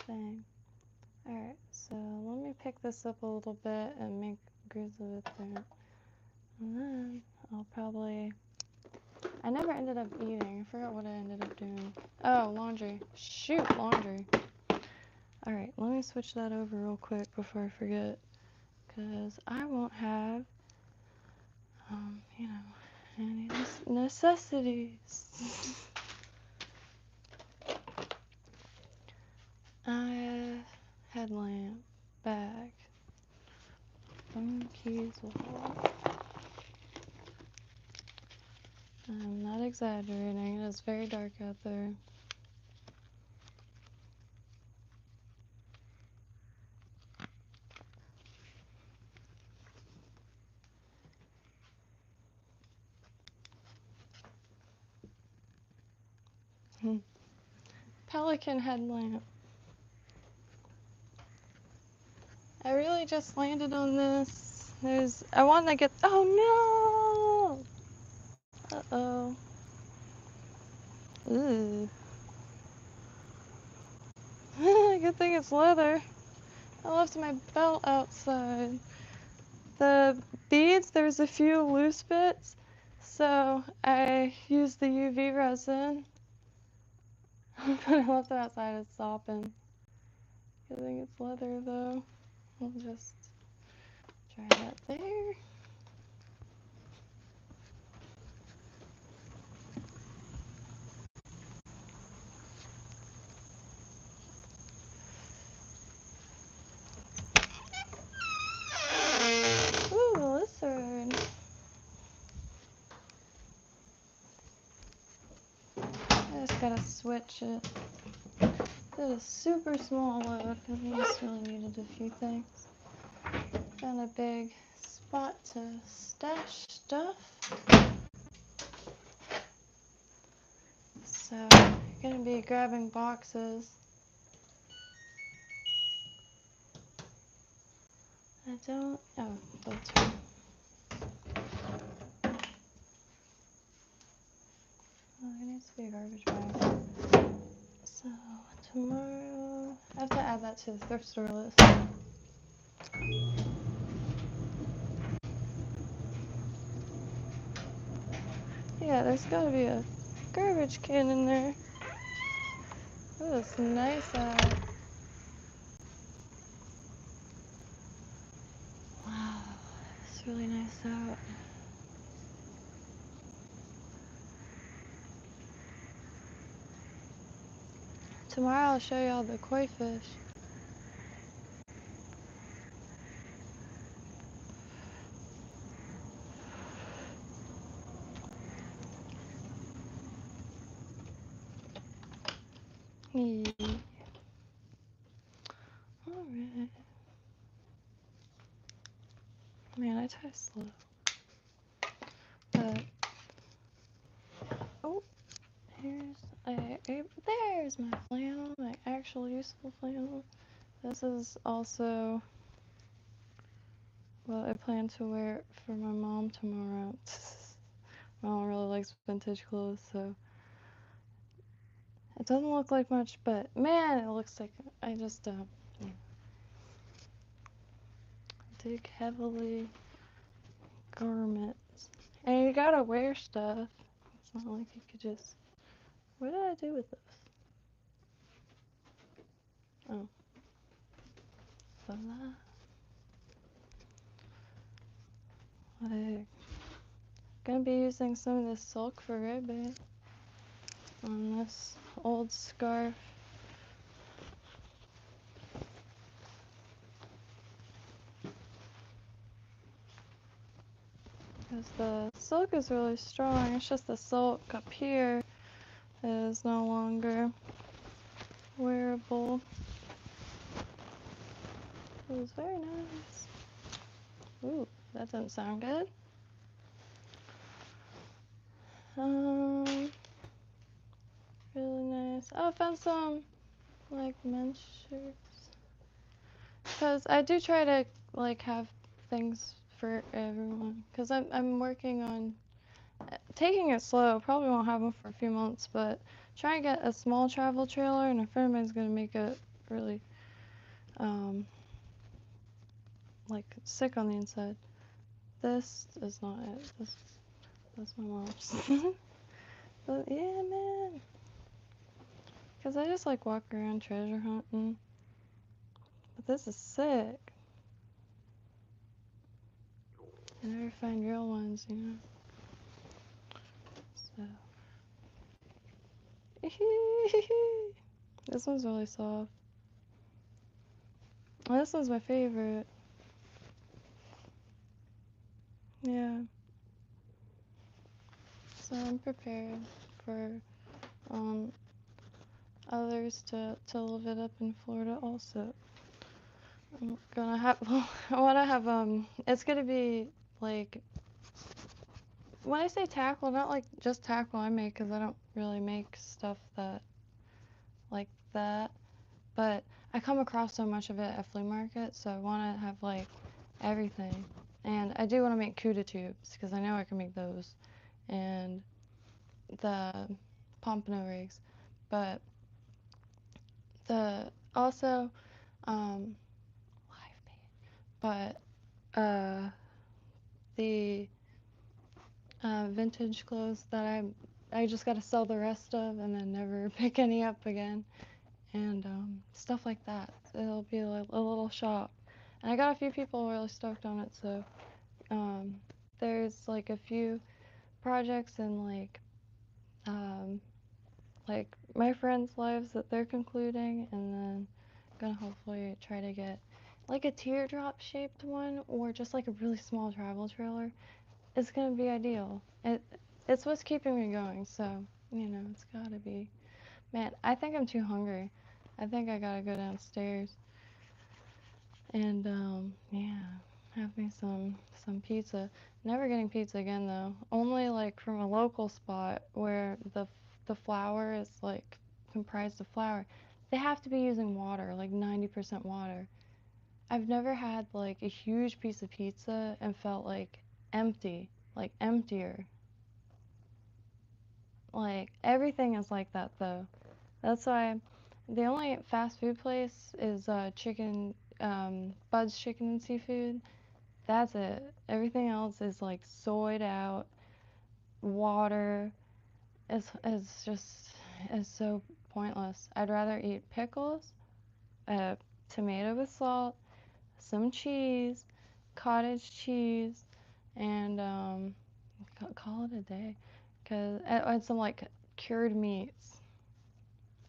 thing. Alright, so let me pick this up a little bit and make grooves of it there. And then I'll probably... I never ended up eating. I forgot what I ended up doing. Oh, laundry. Shoot, laundry. Alright, let me switch that over real quick before I forget. Because I won't have, you know, any necessities. Headlamp, bag, phone, keys, wallet. I'm not exaggerating, it is very dark out there. Pelican headlamp. I really just landed on this. I want to get, oh no! Uh-oh. Ooh. Good thing it's leather. I left my belt outside. The beads, there's a few loose bits, so I used the UV resin. But I left it outside, it's sopping. Good thing it's leather though. We'll just try that there. Ooh, the lizard. I just gotta switch it. Did a super small load because we just really needed a few things. Found a big spot to stash stuff. So, you're gonna be grabbing boxes. I don't, oh, that's fine. Oh, there needs to be a garbage bag. So, tomorrow, I have to add that to the thrift store list. Yeah, there's gotta be a garbage can in there. Oh, it's nice out. Wow, it's really nice out. Tomorrow I'll show you all the koi fish. Yeah. Alright. Man, I tie slow. But, oh, there's my flannel, my actual useful flannel. This is also what I plan to wear for my mom tomorrow. My mom really likes vintage clothes, so it doesn't look like much, but man, it looks like I just dig heavily garments. And you gotta wear stuff. It's not like you could just. What did I do with this? Oh, so that. Like, gonna be using some of this silk for ribbing on this old scarf. Because the silk is really strong, it's just the silk up here is no longer wearable. It was very nice. Ooh, that doesn't sound good. Really nice. Oh, I found some like men's shirts. Because I do try to like have things for everyone. Because I'm working on taking it slow. Probably won't have them for a few months, but trying to get a small travel trailer, and a friend of mine's gonna make it really like sick on the inside. This is not it. That's my mom's. But yeah, man. Cause I just like walk around treasure hunting. But this is sick. I never find real ones, you know. So. This one's really soft. Oh, this one's my favorite. Yeah. So I'm prepared for others to live it up in Florida also. I'm gonna have, I wanna have, it's gonna be like, when I say tackle, not like just tackle I make, cause I don't really make stuff that, like that, but I come across so much of it at flea market, so I wanna have like everything. And I do wanna make CUDA tubes, cause I know I can make those, and the pompano rigs, but also, live bait, but the vintage clothes that I just gotta sell the rest of and then never pick any up again, and stuff like that. It'll be like a little shop, and I got a few people really stoked on it. So there's like a few projects and like my friends' lives that they're concluding, and then gonna hopefully try to get like a teardrop shaped one or just like a really small travel trailer. It's gonna be ideal. It's what's keeping me going, so you know it's gotta be. Man, I think I'm too hungry. I think I gotta go downstairs and yeah, have me some pizza. Never getting pizza again though. Only like from a local spot where the flour is like comprised of flour. They have to be using water, like 90% water. I've never had like a huge piece of pizza and felt like empty, like emptier. Like everything is like that though. That's why the only fast food place is chicken, Bud's Chicken and Seafood. That's it. Everything else is like soyed out, water. It's just is so pointless. I'd rather eat pickles, tomato with salt, some cheese, cottage cheese, and call it a day. Cause and some like cured meats,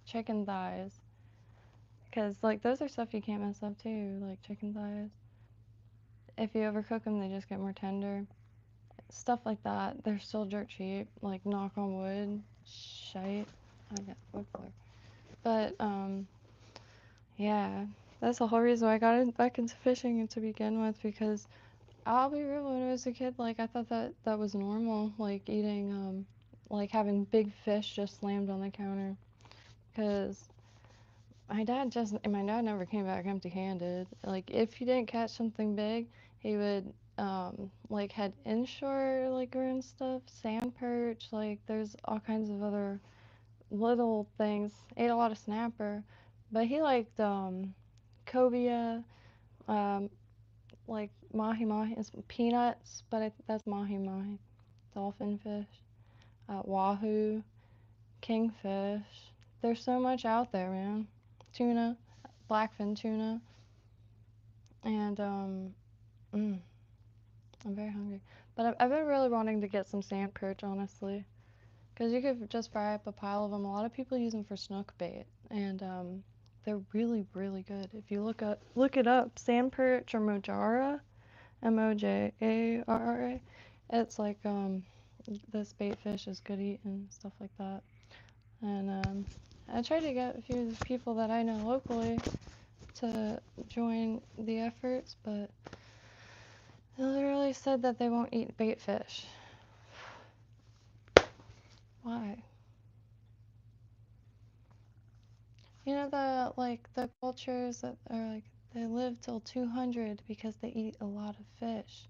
chicken thighs. Cause like those are stuff you can't mess up too, like chicken thighs. If you overcook them, they just get more tender. Stuff like that. They're still dirt cheap. Like knock on wood, shite. I got wood floor. But yeah, that's the whole reason why I got back into fishing to begin with, because I'll be real, when I was a kid, like I thought that was normal, like eating, like having big fish just slammed on the counter. Cause my dad never came back empty-handed. Like if you didn't catch something big, he would like had inshore like and stuff, sand perch, like there's all kinds of other little things. Ate a lot of snapper, but he liked cobia, um, like mahi mahi, it's peanuts, but that's mahi mahi, dolphin fish, wahoo, kingfish. There's so much out there, man. Tuna, blackfin tuna, and I'm very hungry. But I've been really wanting to get some sand perch, honestly, because you could just fry up a pile of them. A lot of people use them for snook bait, and they're really, really good. If you look it up, sand perch or mojara, Mojarra. It's like this bait fish is good eating, stuff like that. And I tried to get a few of the people that I know locally to join the efforts, but they literally said that they won't eat bait fish. Why? You know the cultures that are like they live till 200 because they eat a lot of fish.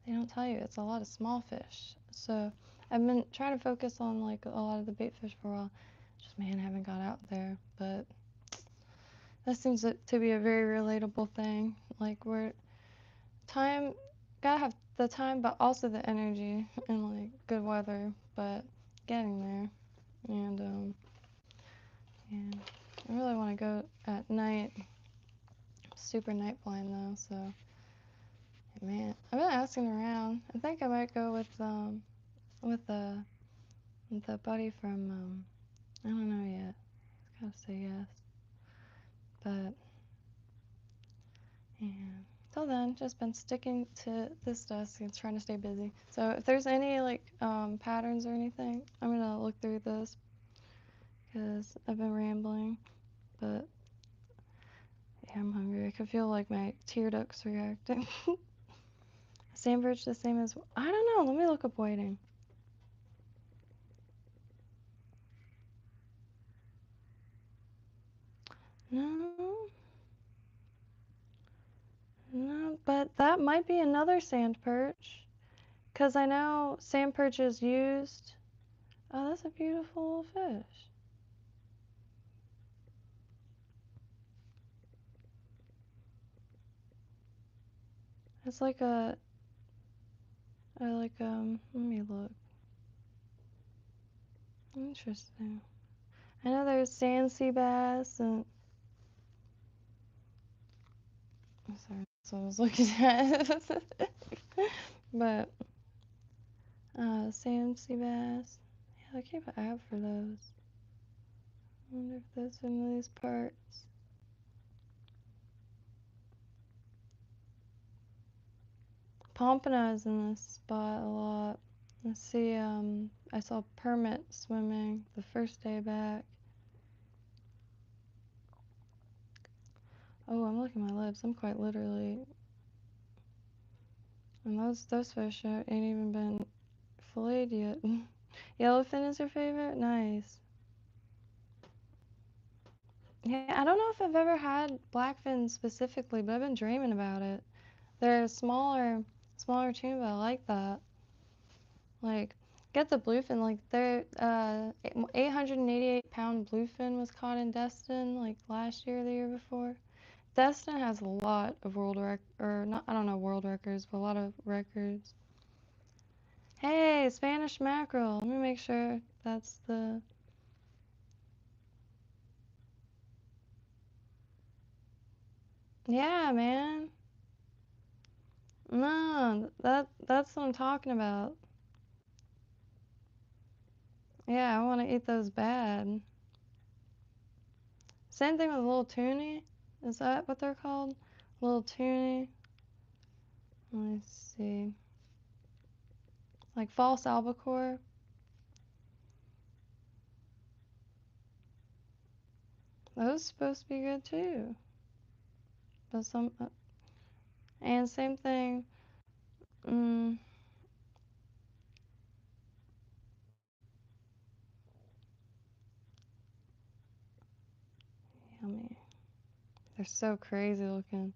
They don't tell you it's a lot of small fish. So I've been trying to focus on like a lot of the bait fish for a while. Just man, I haven't got out there, but that seems to be a very relatable thing. Like where time, gotta have the time, but also the energy and like good weather, but getting there. And yeah, I really want to go at night. Super night blind though, so man, I've been asking around. I think I might go with the buddy from I don't know yet. Gotta say yes, but yeah. Till then, just been sticking to this desk and trying to stay busy. So if there's any like patterns or anything, I'm gonna look through this because I've been rambling. But yeah, I'm hungry. I can feel like my tear ducts reacting. Sandbridge the same as I don't know. Let me look up whiting. No, no, but that might be another sand perch. Cause I know sand perch is used. Oh, that's a beautiful fish. It's like let me look. Interesting. I know there's sand sea bass and I'm sorry, that's what I was looking at. But sand sea bass. Yeah, I keep an eye out for those. I wonder if those are in these parts. Pompano is in this spot a lot. Let's see, I saw Permit swimming the first day back. Oh, I'm licking my lips. I'm quite literally. And those fish ain't even been filleted yet. Yellowfin is your favorite? Nice. Yeah, I don't know if I've ever had blackfin specifically, but I've been dreaming about it. They're smaller tuna, but I like that. Like, get the bluefin. Like, their 888-pound bluefin was caught in Destin like last year or the year before. Destin has a lot of or not, I don't know world records, but a lot of records. Hey, Spanish mackerel. Let me make sure that's the. Yeah, man. No, that's what I'm talking about. Yeah, I want to eat those bad. Same thing with little toonie. Is that what they're called? Little toonie. Let's see. Like false albacore. Those supposed to be good too. But and same thing. Mm, yummy. They're so crazy looking.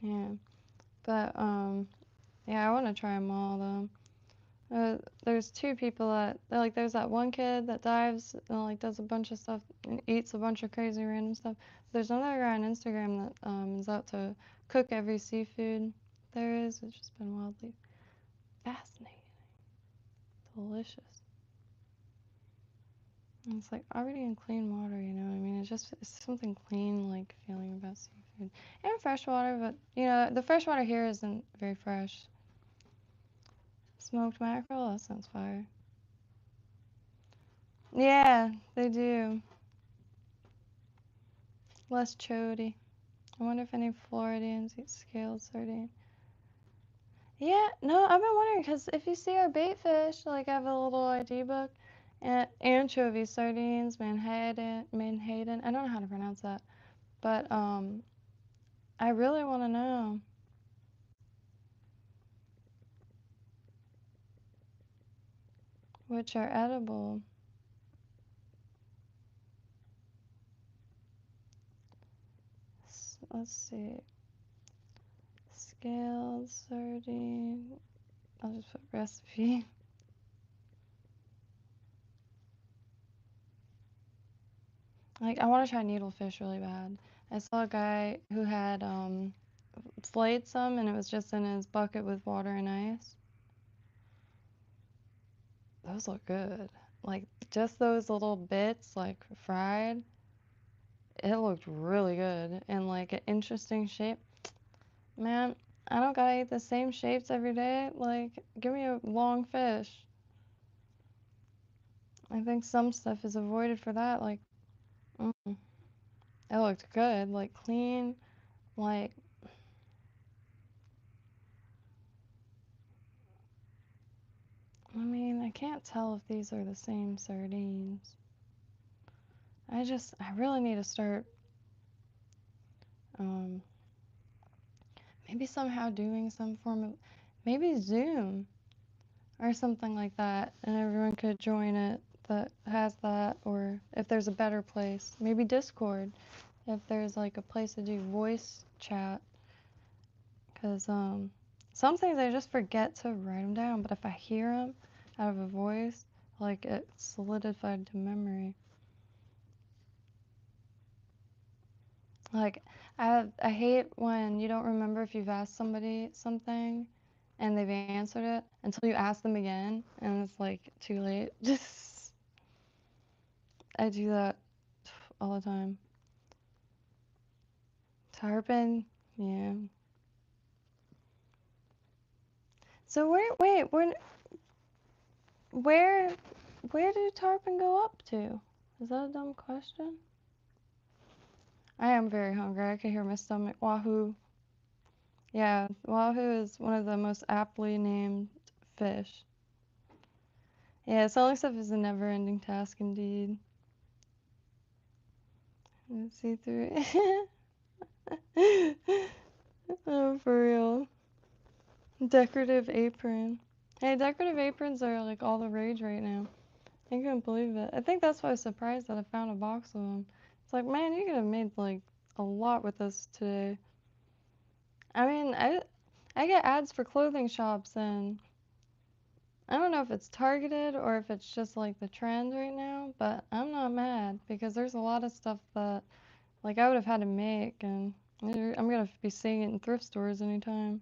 Yeah. But yeah, I want to try them all though. There's two people that like. There's that one kid that dives and like does a bunch of stuff and eats a bunch of crazy random stuff. There's another guy on Instagram that is out to cook every seafood there is, which has been wildly fascinating, delicious. And it's like already in clean water, you know what I mean? It's something clean like feeling about seafood and freshwater, but you know the freshwater here isn't very fresh. Smoked mackerel, that sounds fire. Yeah, they do. Less chody. I wonder if any Floridians eat scaled sardine. Yeah, no, I've been wondering because if you see our bait fish, like I have a little ID book, and anchovy, sardines, Manhattan. I don't know how to pronounce that, but I really want to know which are edible. Let's see, scaled sardine. I'll just put recipe. Like, I want to try needlefish really bad. I saw a guy who had flayed some and it was just in his bucket with water and ice. Those look good. Like, just those little bits, like, fried, it looked really good and like an interesting shape. Man, I don't gotta eat the same shapes every day. Like, give me a long fish. I think some stuff is avoided for that. Like, it looked good, like clean, like, I mean, I can't tell if these are the same sardines. I really need to start, um, maybe somehow doing some form of, maybe Zoom or something like that, and everyone could join it that has that, or if there's a better place, maybe Discord, if there's like a place to do voice chat, because some things I just forget to write them down, but if I hear them out of a voice, like it's solidified to memory. Like, I hate when you don't remember if you've asked somebody something and they've answered it until you ask them again and it's like too late. Just I do that all the time. Tarpon, yeah. So where where did tarpon go up to? Is that a dumb question? I am very hungry. I can hear my stomach. Wahoo. Yeah, wahoo is one of the most aptly named fish. Yeah, selling stuff is a never-ending task indeed. Let's see through it. Oh, for real. Decorative apron. Hey, decorative aprons are like all the rage right now. I couldn't believe it. I think that's why I was surprised that I found a box of them. It's like, man, you could have made like a lot with this today. I mean, I get ads for clothing shops and I don't know if it's targeted or if it's just like the trend right now, but I'm not mad because there's a lot of stuff that like I would have had to make and I'm gonna be seeing it in thrift stores anytime.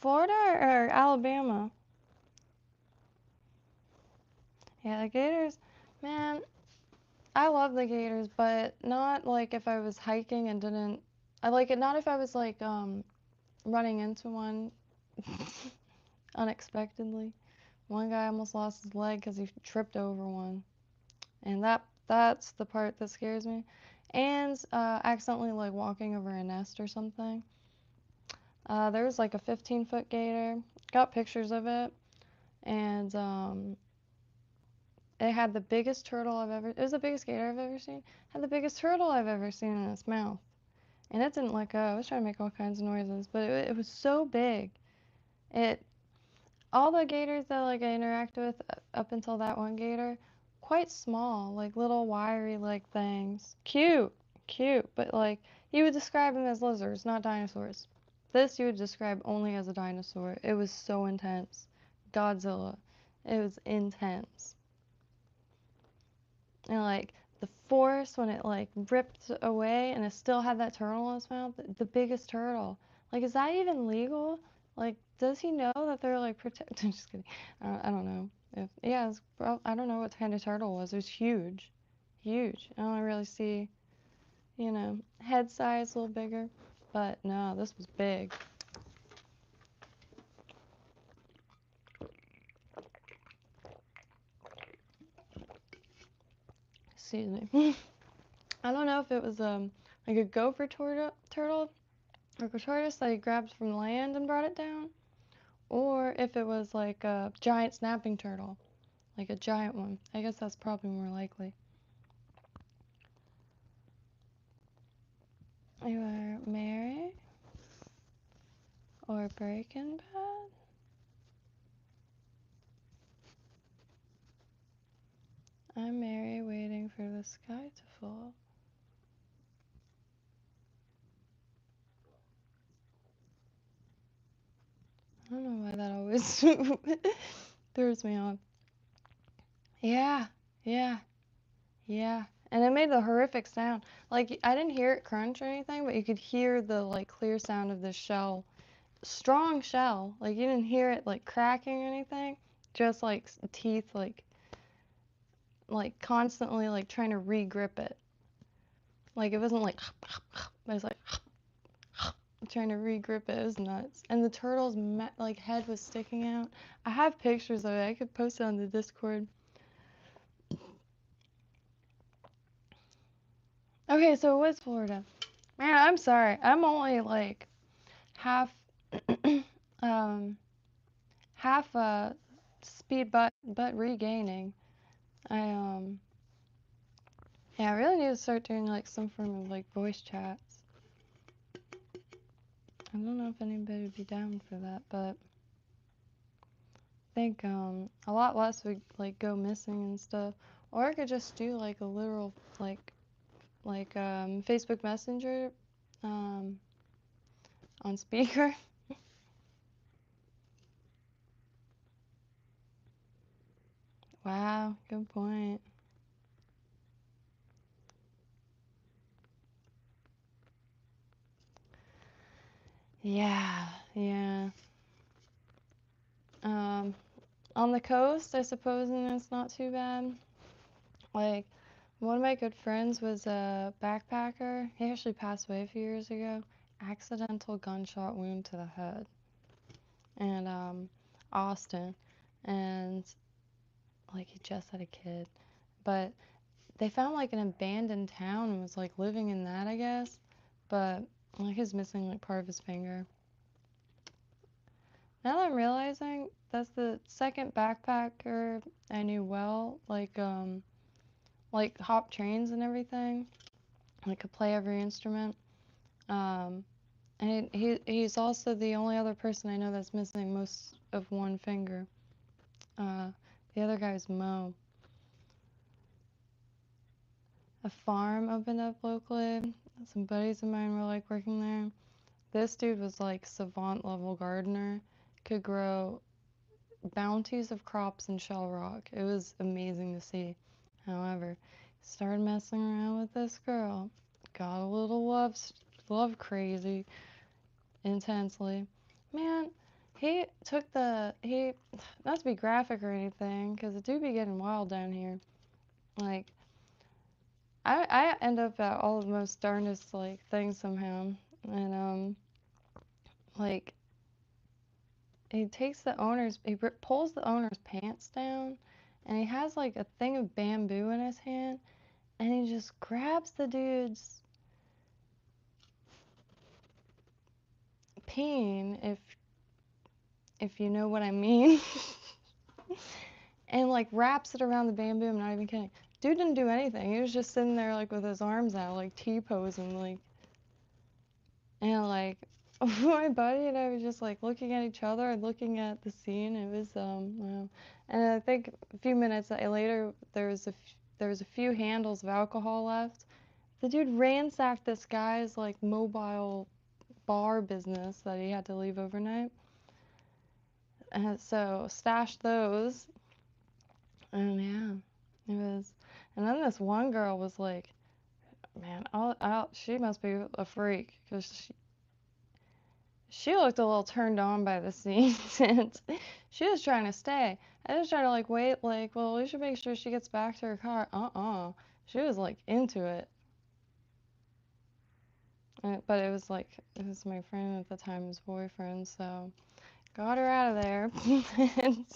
Florida or Alabama? Yeah, the Gators, man, I love the Gators, but not like if I was hiking and didn't. I like it not if I was like running into one unexpectedly. One guy almost lost his leg because he tripped over one, and that's the part that scares me. And accidentally like walking over a nest or something. There was like a 15-foot gator. Got pictures of it, and it had the biggest turtle I've ever. It was the biggest gator I've ever seen. Had the biggest turtle I've ever seen in its mouth, and it didn't let go. It was trying to make all kinds of noises, but it was so big. It all the gators that like I interact with up until that one gator, quite small, like little wiry like things. Cute, cute, but like you would describe them as lizards, not dinosaurs. This you would describe only as a dinosaur. It was so intense. Godzilla. It was intense. And like the force when it like ripped away and it still had that turtle in its mouth, the biggest turtle. Like, is that even legal? Like, does he know that they're like protect? I'm just kidding. I don't know. If yeah, I don't know what kind of turtle it was. It was huge, huge. I don't really see, head size a little bigger, but no, this was big. Excuse me. I don't know if it was like a gopher turtle or a tortoise that he grabbed from land and brought it down, or if it was like a giant snapping turtle, like a giant one. I guess that's probably more likely. You are Mary or Breaking Bad? I'm Mary waiting for the sky to fall. always throws me off. Yeah, yeah, yeah. And it made the horrific sound. Like, I didn't hear it crunch or anything, but you could hear the, like, clear sound of the shell. Strong shell. Like, you didn't hear it, like, cracking or anything. Just, like, teeth, like, constantly, like, trying to re-grip it. Like, it wasn't like, it was like, trying to re-grip it. It was nuts. And the turtle's, like, head was sticking out. I have pictures of it. I could post it on the Discord. Okay, so it was Florida. Man, I'm sorry. I'm only, like, half, half, speed but regaining. Yeah, I really need to start doing, like, some form of, like, voice chats. I don't know if anybody would be down for that, but I think, a lot less would, like, go missing and stuff. Or I could just do, like, a literal, Facebook Messenger, on speaker. Wow, good point. Yeah, yeah. On the coast, I suppose, and it's not too bad. Like, one of my good friends was a backpacker. He actually passed away a few years ago. Accidental gunshot wound to the head. And, Austin. And, like, he just had a kid. But they found, like, an abandoned town and was, like, living in that, I guess. But, like, he's missing, like, part of his finger. Now that I'm realizing, that's the second backpacker I knew well, like hop trains and everything, like could play every instrument. And he's also the only other person I know that's missing most of one finger. The other guy's Mo. A farm opened up locally. Some buddies of mine were like working there. This dude was like savant level gardener, could grow bounties of crops in shell rock. It was amazing to see. However, started messing around with this girl. Got a little love crazy intensely. Man, he not to be graphic or anything, because it do be getting wild down here. Like, I end up at all the most darndest, like, things somehow. And, like, he pulls the owner's pants down, and he has, like, a thing of bamboo in his hand, and he just grabs the dude's peen, if you know what I mean, and, like, wraps it around the bamboo. I'm not even kidding. Dude didn't do anything. He was just sitting there, like, with his arms out, like, T-posing, like, and, like, my buddy and I were just, like, looking at each other and looking at the scene. It was, wow. And I think a few minutes later, there was a few handles of alcohol left. The dude ransacked this guy's, like, mobile bar business that he had to leave overnight. And so stashed those. And yeah, it was. And then this one girl was like, man, she must be a freak, because she looked a little turned on by the scene, and she was trying to stay. I just tried to, like, wait, like, well, we should make sure she gets back to her car. She was, like, into it. But it was my friend at the time, his boyfriend, so got her out of there. And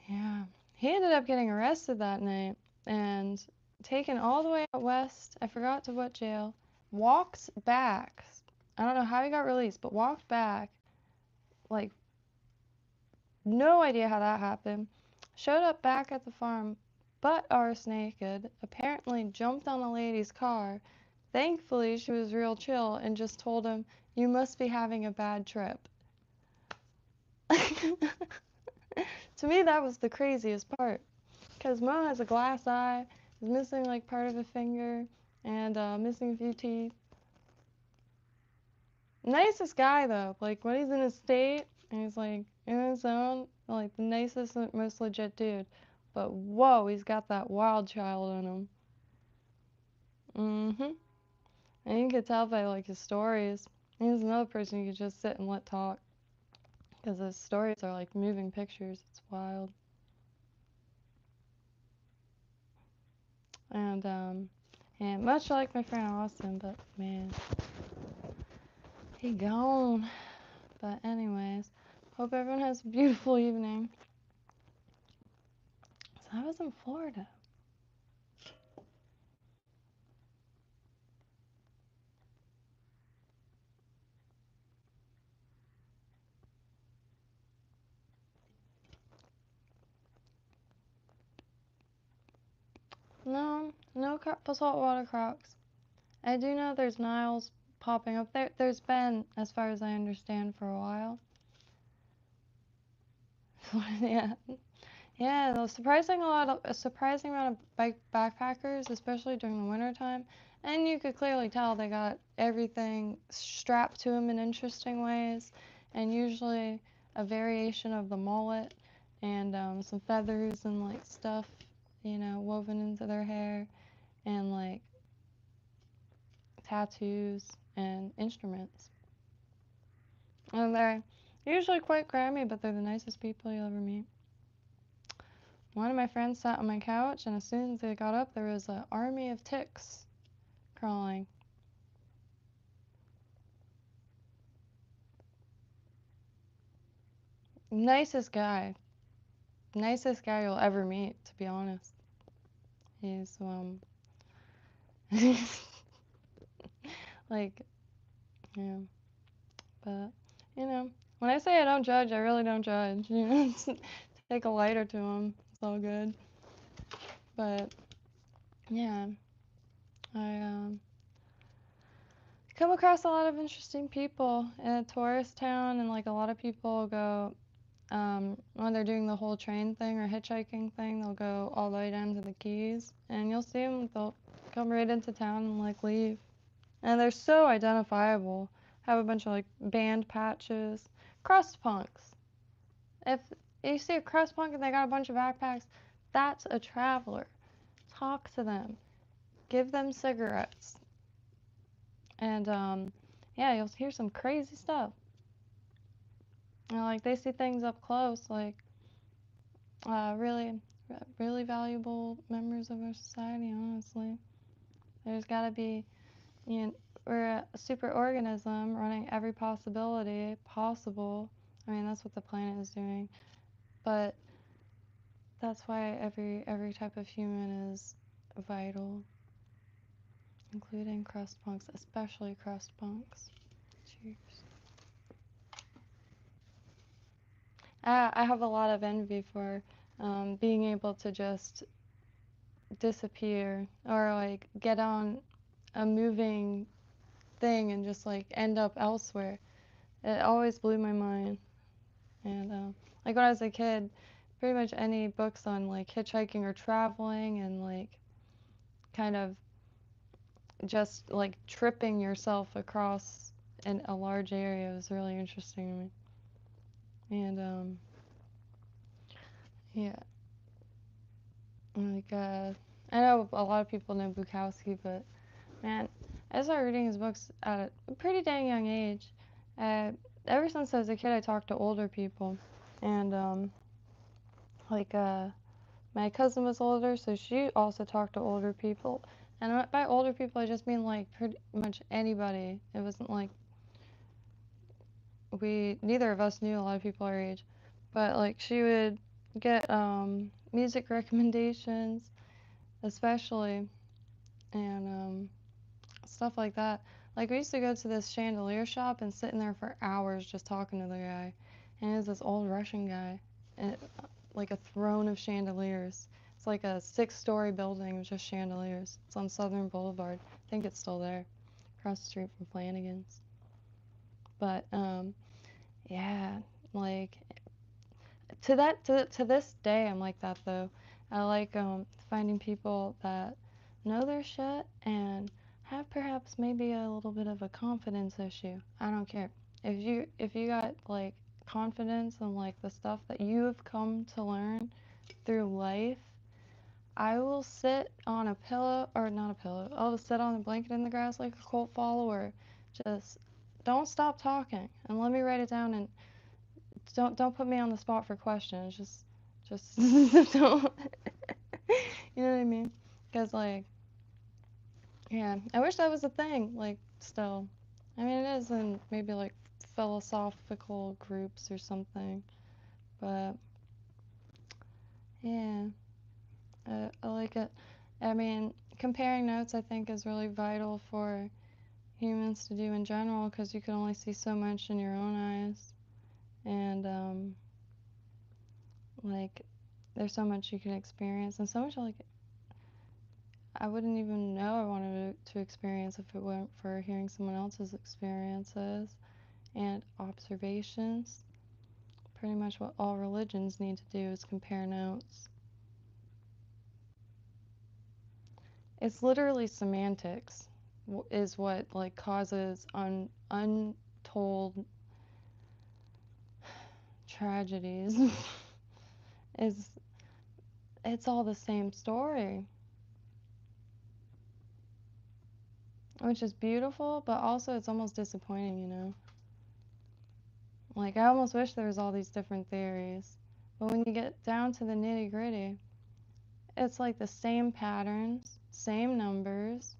yeah, he ended up getting arrested that night and taken all the way out west. I forgot to what jail. Walked back. I don't know how he got released, but walked back. Like, no idea how that happened. Showed up back at the farm, butt arse naked. Apparently jumped on the lady's car. Thankfully, she was real chill and just told him, "You must be having a bad trip." To me, that was the craziest part. Because Mo has a glass eye, is missing, like, part of a finger, and missing a few teeth. Nicest guy, though. Like, when he's in his state, And he's like, in his own, like the nicest, most legit dude. But whoa, he's got that wild child in him. Mm-hmm. And you could tell by like his stories. He's another person you could just sit and let talk. Because his stories are like moving pictures. It's wild. And much like my friend Austin, but man, he gone. But anyways, hope everyone has a beautiful evening. So I was in Florida. No, no saltwater crocs. I do know there's Niles popping up there. There's been, as far as I understand, for a while. Yeah, yeah. A surprising amount of backpackers, especially during the winter time. And you could clearly tell they got everything strapped to them in interesting ways, and usually a variation of the mullet and some feathers and like stuff, woven into their hair, and like tattoos and instruments. And they're usually quite grimy, but they're the nicest people you'll ever meet. One of my friends sat on my couch, and as soon as they got up, there was an army of ticks crawling. Nicest guy. Nicest guy you'll ever meet, to be honest. He's, like, yeah. But, when I say I don't judge, I really don't judge. Take a lighter to him. It's all good. But, yeah. I come across a lot of interesting people in a tourist town, and like a lot of people go when they're doing the whole train thing or hitchhiking thing, they'll go all the way down to the Keys, and you'll see them. They'll come right into town and like leave, and they're so identifiable. Have a bunch of like band patches, crust punks. If you see a crust punk and they got a bunch of backpacks, that's a traveler. Talk to them, give them cigarettes. And yeah, you'll hear some crazy stuff. Like they see things up close, like really, really valuable members of our society. Honestly, there's got to be, we're a super organism running every possibility possible. I mean, that's what the planet is doing, but that's why every type of human is vital, including crust punks, especially crust punks. Cheers. I have a lot of envy for being able to just disappear or like get on a moving thing and just like end up elsewhere. It always blew my mind. And like when I was a kid, pretty much any books on like hitchhiking or traveling and like kind of just like tripping yourself across a large area was really interesting to me. And yeah. Like, I know a lot of people know Bukowski, but man, I started reading his books at a pretty dang young age. Ever since I was a kid, I talked to older people, and like, my cousin was older, so she also talked to older people. And by older people, I just mean like pretty much anybody. It wasn't like neither of us knew a lot of people our age, but like she would get music recommendations, especially, and stuff like that. Like we used to go to this chandelier shop and sit in there for hours just talking to the guy. And it was this old Russian guy, and like a throne of chandeliers. It's like a 6-story building with just chandeliers. It's on Southern Boulevard. I think it's still there, across the street from Flanagan's. But yeah, like to this day, I'm like that though. I like finding people that know their shit and have perhaps maybe a little bit of a confidence issue. I don't care if you got like confidence and like the stuff that you have come to learn through life, I will sit on a pillow, or not a pillow, I'll sit on a blanket in the grass like a cult follower. Just don't stop talking and let me write it down, and don't put me on the spot for questions. Just don't. You know what I mean? Because like, yeah, I wish that was a thing. Like, still, I mean, it is in maybe like philosophical groups or something. But yeah, I like it. I mean, comparing notes I think is really vital for humans to do in general, because you can only see so much in your own eyes, and like there's so much you can experience, and so much like I wouldn't even know I wanted to experience if it weren't for hearing someone else's experiences and observations. Pretty much what all religions need to do is compare notes. It's literally semantics is what like causes untold tragedies. is It's all the same story, which is beautiful, but also it's almost disappointing, you know? Like, I almost wish there was all these different theories. But when you get down to the nitty-gritty, it's like the same patterns, same numbers.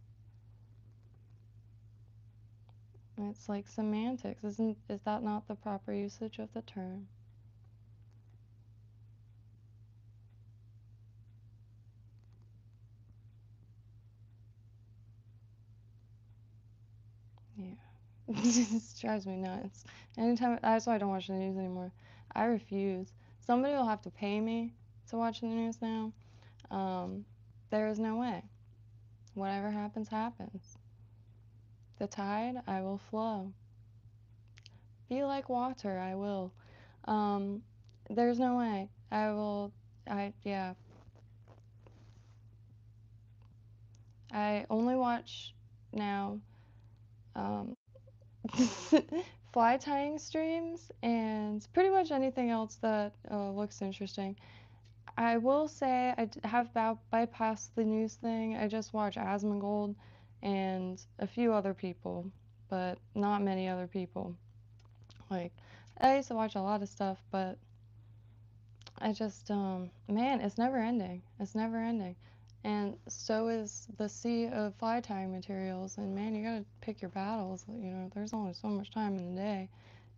It's like semantics. Is that not the proper usage of the term? Yeah. This drives me nuts. Anytime, that's why I don't watch the news anymore. I refuse. Somebody will have to pay me to watch the news now. There is no way. Whatever happens, happens. The tide, I will flow. Be like water, I will. Um, there's no way. Yeah. I only watch now um, fly tying streams and pretty much anything else that looks interesting. I will say have bypassed the news thing. I just watch Asmongold and a few other people, but not many other people. Like, I used to watch a lot of stuff, but I just, man, it's never ending. It's never ending. And so is the sea of fly tying materials. And man, you gotta pick your battles. You know, there's only so much time in the day.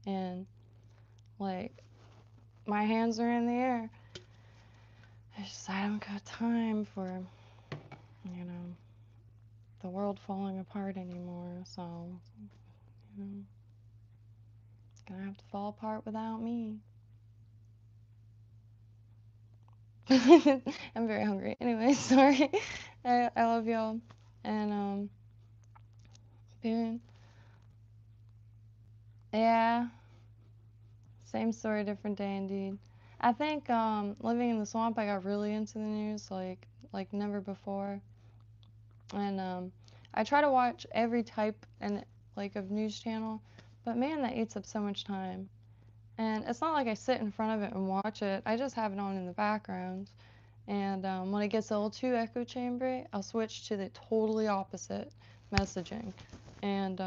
And like, my hands are in the air. I don't got time for, you know, the world falling apart anymore. So, you know, it's gonna have to fall apart without me. I'm very hungry. Anyway, sorry. I love y'all. And, being, yeah, same story, different day indeed. I think living in the swamp, I got really into the news like never before. And I try to watch every type and like of news channel, but man, that eats up so much time. And it's not like I sit in front of it and watch it. I just have it on in the background. And when it gets a little too echo chambery, I'll switch to the totally opposite messaging. And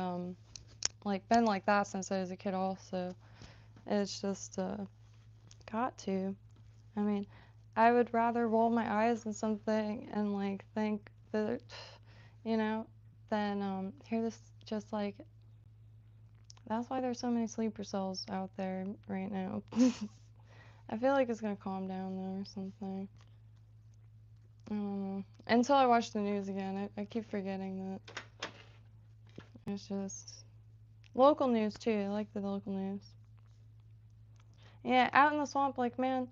like been like that since I was a kid also. It's just got to. I mean, I would rather roll my eyes at something and like think that, you know, than hear this just like. That's why there's so many sleeper cells out there right now. I feel like it's gonna calm down though or something. I don't know. Until I watch the news again, I keep forgetting that. It's just local news too. I like the local news. Yeah, out in the swamp, like man,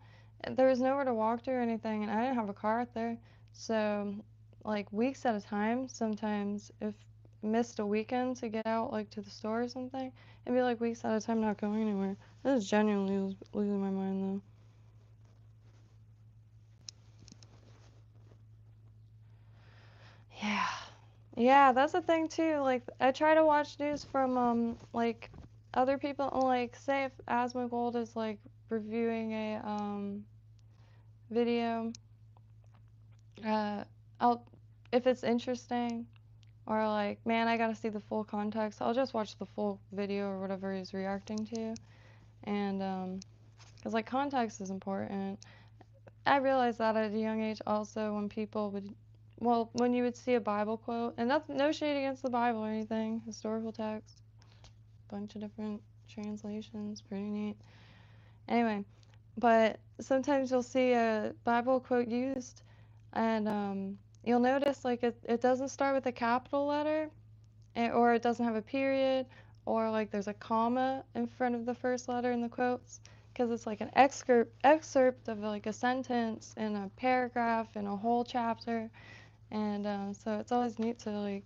there was nowhere to walk to or anything, and I didn't have a car out there, so like weeks at a time. Sometimes if missed a weekend to get out like to the store or something, it'd be like weeks at a time not going anywhere. This is genuinely losing my mind though. Yeah. Yeah, that's the thing too. Like I try to watch news from like other people, like, say if Asma Gold is like reviewing a video, I'll, if it's interesting, or like, man, I gotta see the full context, I'll just watch the full video or whatever he's reacting to. And because like context is important. I realized that at a young age also, when people would, well, when you would see a Bible quote, and that's no shade against the Bible or anything, historical text, bunch of different translations, pretty neat. Anyway, but sometimes you'll see a Bible quote used, and you'll notice like it doesn't start with a capital letter, or it doesn't have a period, or like there's a comma in front of the first letter in the quotes, because it's like an excerpt of like a sentence in a paragraph in a whole chapter, and so it's always neat to like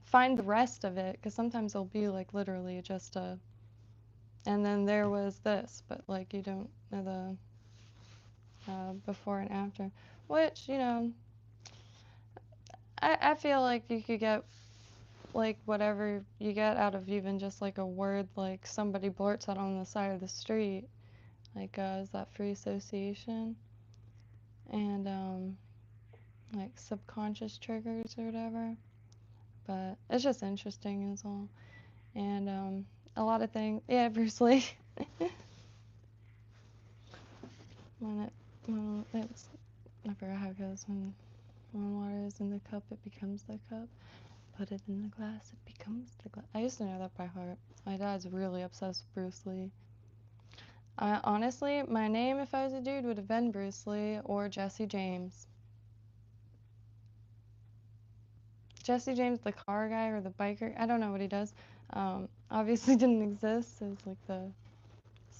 find the rest of it, because sometimes it'll be like literally just a, and then there was this, but like you don't know the before and after, which, you know, I feel like you could get like whatever you get out of even just like a word like somebody blurts out on the side of the street, like is that free association, and like subconscious triggers or whatever. But it's just interesting is all. And a lot of things, yeah, Bruce Lee. when it's, I forgot how it goes, when water is in the cup it becomes the cup, put it in the glass it becomes the glass. I used to know that by heart. My dad's really obsessed with Bruce Lee. Honestly, my name if I was a dude would have been Bruce Lee or Jesse James. Jesse James, the car guy or the biker, I don't know what he does. Obviously didn't exist. It was like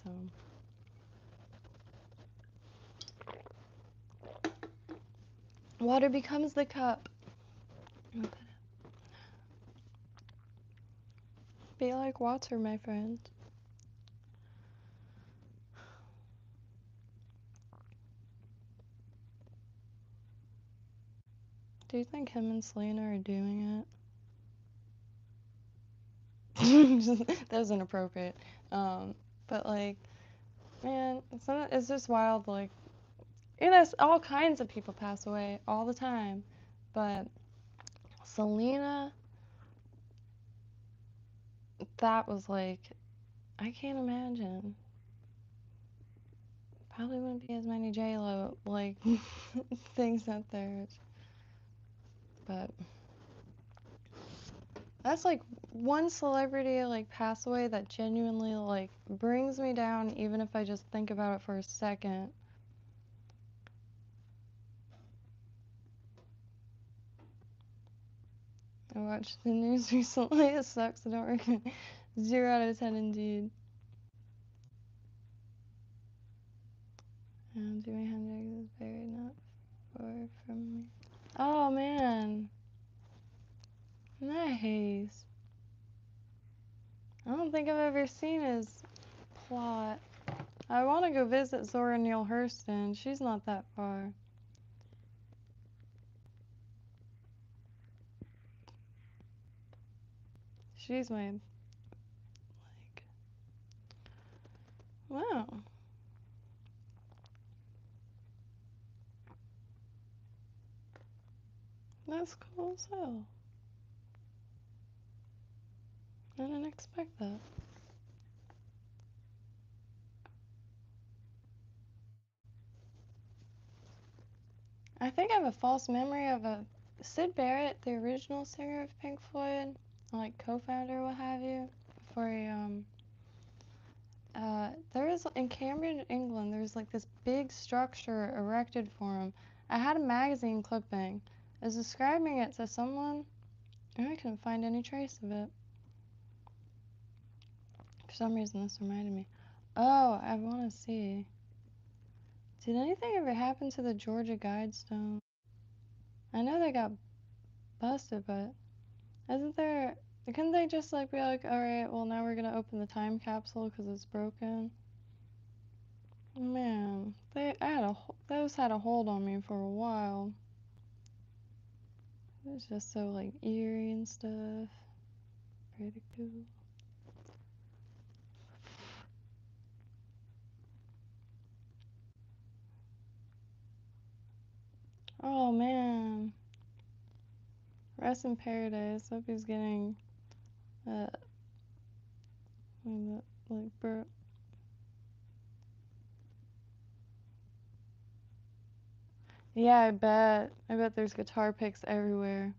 so. Water becomes the cup. Be like water, my friend. Do you think him and Selena are doing it? That was inappropriate. But like, man, it's just wild. Like, you know, all kinds of people pass away all the time, but Selena, that was like, I can't imagine. Probably wouldn't be as many J-Lo like things out there, but that's like one celebrity like pass away that genuinely like brings me down, even if I just think about it for a second. I watched the news recently. It sucks. I don't recommend. 0 out of 10 indeed. Jimi Hendrix is buried not far from me. Oh man, nice. I don't think I've ever seen his plot. I want to go visit Zora Neale Hurston. She's not that far. She's my, like, wow. That's cool as hell. I didn't expect that. I think I have a false memory of a Syd Barrett, the original singer of Pink Floyd, like co-founder, what have you, for there is in Cambridge, England, there's like this big structure erected for him. I had a magazine clipping. I was describing it to someone, and I couldn't find any trace of it. For some reason, this reminded me. Oh, I want to see. Did anything ever happen to the Georgia Guidestone? I know they got busted, but isn't there? Couldn't they just like be like, all right, well now we're gonna open the time capsule because it's broken? Man, those had a hold on me for a while. It was just so like eerie and stuff. Pretty cool. Oh man. Rest in paradise. Hope he's getting uh like bro. Yeah, I bet. I bet there's guitar picks everywhere.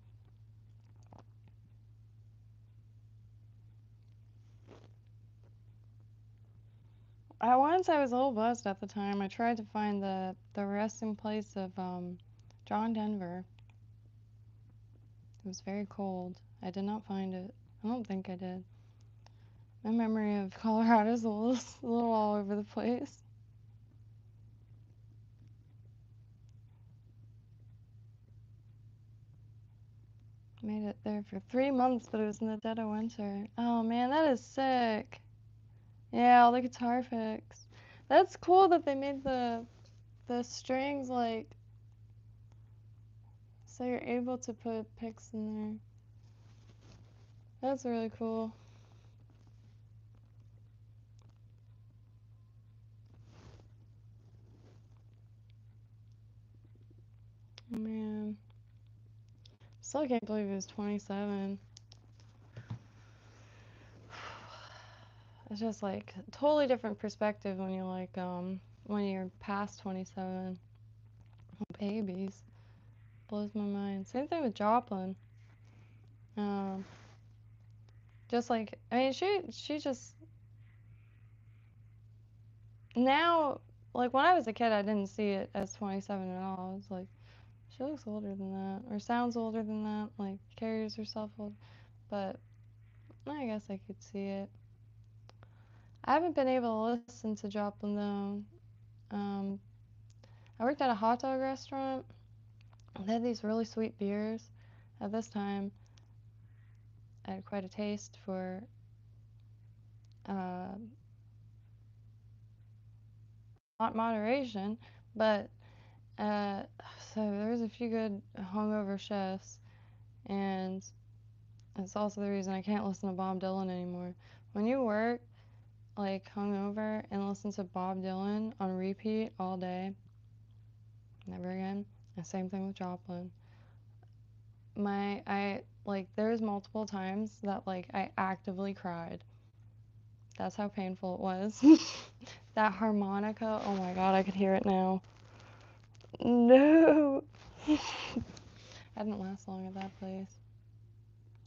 I was a little buzzed at the time. I tried to find the resting place of John Denver. It was very cold. I did not find it. I don't think I did. My memory of Colorado is a little all over the place. Made it there for 3 months, but it was in the dead of winter. Oh man, that is sick. Yeah, all the guitar picks. That's cool that they made the strings like so you're able to put picks in there. That's really cool. Man, still can't believe he was 27. It's just like a totally different perspective when you like when you're past 27. Babies blows my mind. Same thing with Joplin. Um, just like I mean she just now like when I was a kid I didn't see it as 27 at all. I was like she looks older than that or sounds older than that. Like carries herself old, but I guess I could see it. I haven't been able to listen to Joplin though. I worked at a hot dog restaurant. They had these really sweet beers. At this time, I had quite a taste for uh, not moderation, but uh, so there was a few good hungover chefs, and it's also the reason I can't listen to Bob Dylan anymore. When you work like hungover and listen to Bob Dylan on repeat all day, never again. And same thing with Joplin. I like there's multiple times that like I actively cried. That's how painful it was. That harmonica, oh my god, I could hear it now. No. I didn't last long at that place.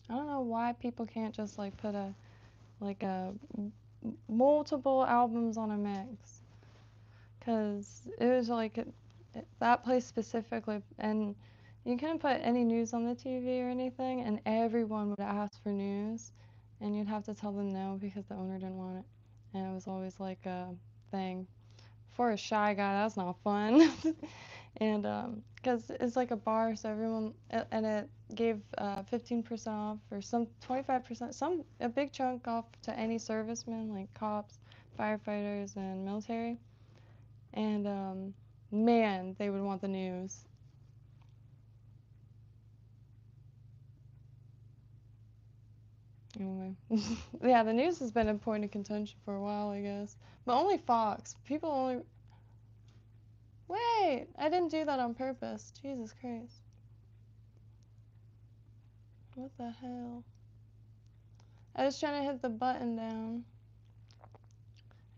I don't know why people can't just like put a like a multiple albums on a mix. Cause it was like that place specifically, and you couldn't put any news on the TV or anything, and everyone would ask for news, and you'd have to tell them no because the owner didn't want it, and it was always like a thing. For a shy guy, that's not fun. And because it's like a bar, so everyone and it gave 15% off or some 25%, some a big chunk off to any servicemen like cops, firefighters, and military. And man, they would want the news. Anyway, yeah, the news has been a point of contention for a while, I guess. But only Fox. People only. Wait, I didn't do that on purpose. Jesus Christ. What the hell? I was trying to hit the button down.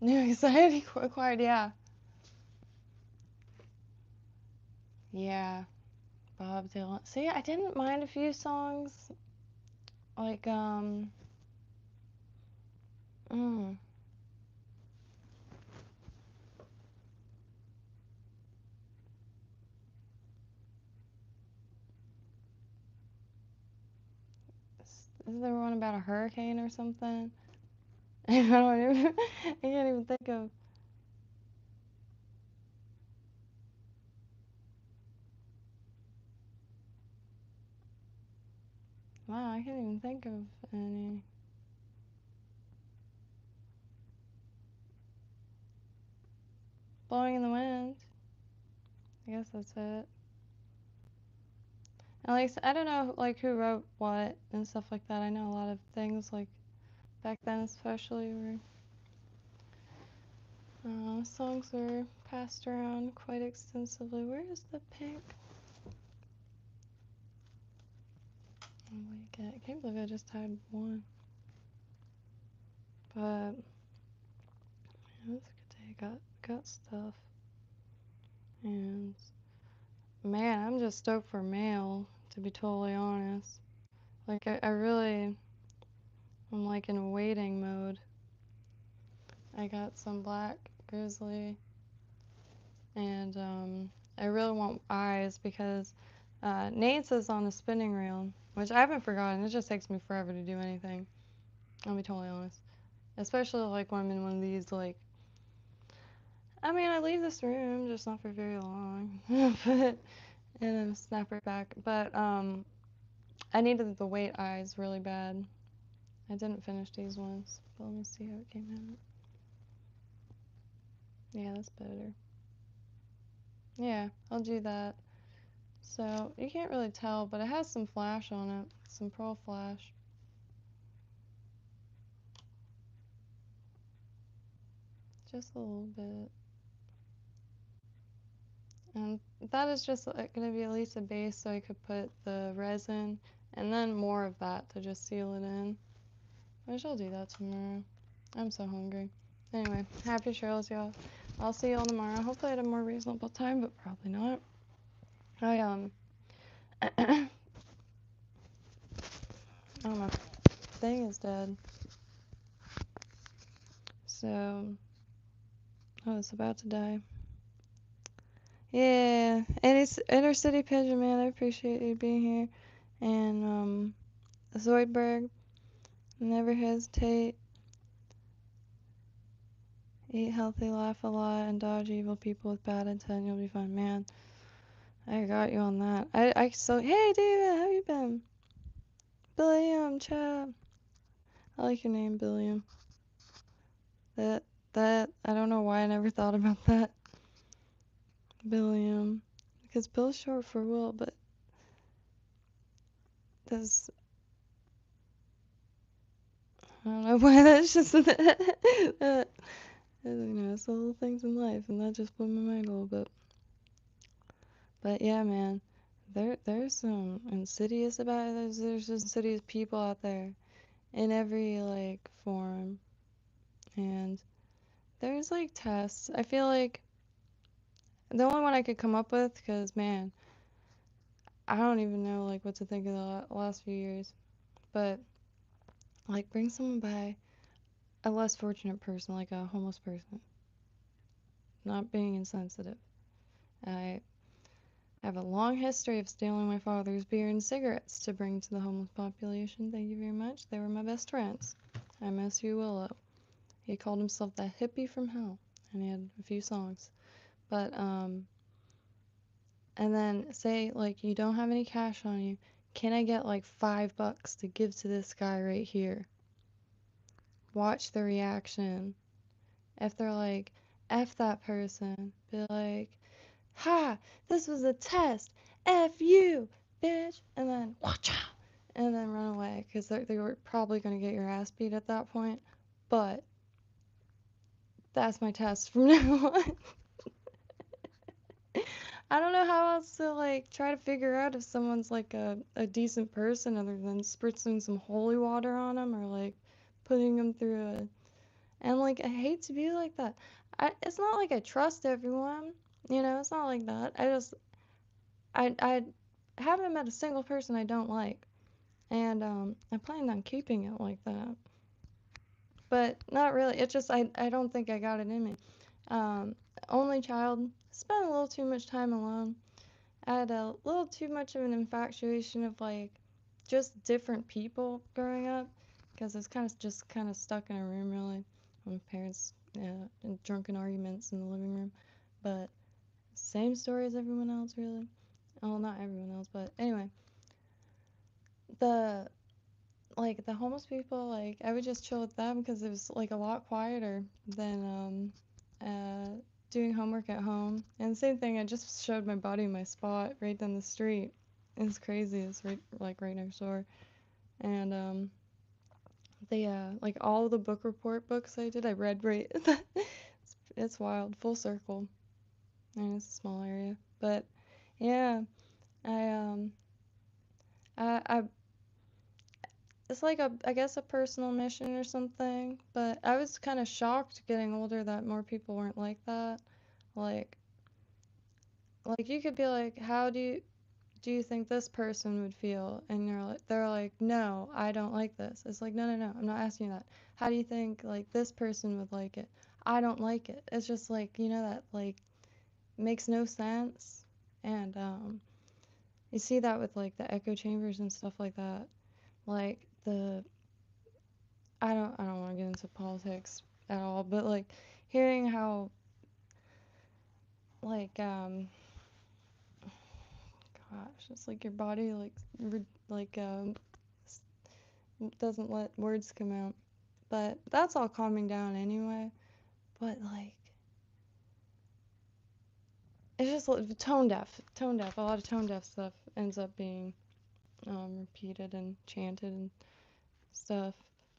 New anxiety acquired, yeah. Yeah, Bob Dylan. See, I didn't mind a few songs. Like, mm, is there one about a hurricane or something? I don't even, I can't even think of. Wow, I can't even think of any. Blowing in the Wind. I guess that's it. At least I don't know like who wrote what and stuff like that. I know a lot of things like back then especially were songs were passed around quite extensively. Where is the pick? I can't believe I just tied one. But it was a good day. Got stuff. And man, I'm just stoked for mail, to be totally honest. Like I really I'm like in waiting mode. I got some black grizzly and I really want eyes because Nate's is on the spinning reel, which I haven't forgotten. It just takes me forever to do anything. I'll be totally honest. Especially like when I'm in one of these like I mean I leave this room just not for very long. But and then snap right back. But I needed the weight eyes really bad. I didn't finish these ones, but let me see how it came out. Yeah, that's better. Yeah, I'll do that. So you can't really tell, but it has some flash on it, some pearl flash. Just a little bit. And that is just going to be at least a base so I could put the resin and then more of that to just seal it in. I shall do that tomorrow. I'm so hungry. Anyway, happy trails, y'all. I'll see y'all tomorrow. Hopefully at a more reasonable time, but probably not. Oh, my thing is dead. So, oh, it's about to die. Yeah, and it's Inner City Pigeon Man. I appreciate you being here. And Zoidberg, never hesitate. Eat healthy, laugh a lot, and dodge evil people with bad intent. You'll be fine, man. I got you on that. So hey David, how you been? Billiam, chat. I like your name, Billiam. That I don't know why I never thought about that. Billiam, because Bill's short for Will, but this I don't know why that's just that. You know, it's the little things in life, and that just blew my mind a little bit. But yeah, man, there's some insidious about it. There's just insidious people out there in every like form, and there's like tests. I feel like the only one I could come up with, because man, I don't even know like what to think of the last few years, but like bring someone by a less fortunate person, like a homeless person, not being insensitive. I have a long history of stealing my father's beer and cigarettes to bring to the homeless population. Thank you very much. They were my best friends. I miss you, Willow. He called himself the hippie from hell, and he had a few songs. But, and then say, like, you don't have any cash on you. Can I get, like, $5 to give to this guy right here? Watch the reaction. If they're like, F that person, be like, ha, this was a test. F you, bitch. And then, watch out. And then run away. Because they were probably going to get your ass beat at that point. But that's my test from now on. I don't know how else to, like, try to figure out if someone's, like, a decent person other than spritzing some holy water on them or, like, putting them through a... And, like, I hate to be like that. It's not like I trust everyone. You know, it's not like that. I haven't met a single person I don't like, and I plan on keeping it like that. But not really. It's just I don't think I got it in me. Um, Only child, spent a little too much time alone. I had a little too much of an infatuation of like just different people growing up, because I was kind of stuck in a room really. My parents, in drunken arguments in the living room, but same story as everyone else really. Well, not everyone else, but anyway, the the homeless people, like I would just chill with them because it was like a lot quieter than doing homework at home. And same thing, I just showed my buddy my spot right down the street. It's crazy. It's right next door. And they like all the book report books I did, I read right. It's wild, full circle. And it's a small area, but yeah, I I it's like a, I guess, a personal mission or something. But I was kind of shocked getting older that more people weren't like that. Like, like you could be like, how do you think this person would feel? And they're like, no, I don't like this. It's like, no, no, no, I'm not asking you that. How do you think like this person would like it? I don't like it. It's just like, that like makes no sense. And you see that with like the echo chambers and stuff like that. Like I don't want to get into politics at all, but like hearing how like gosh, it's like your body like like doesn't let words come out. But that's all calming down anyway. But like it's just like tone deaf. A lot of tone deaf stuff ends up being repeated and chanted and stuff.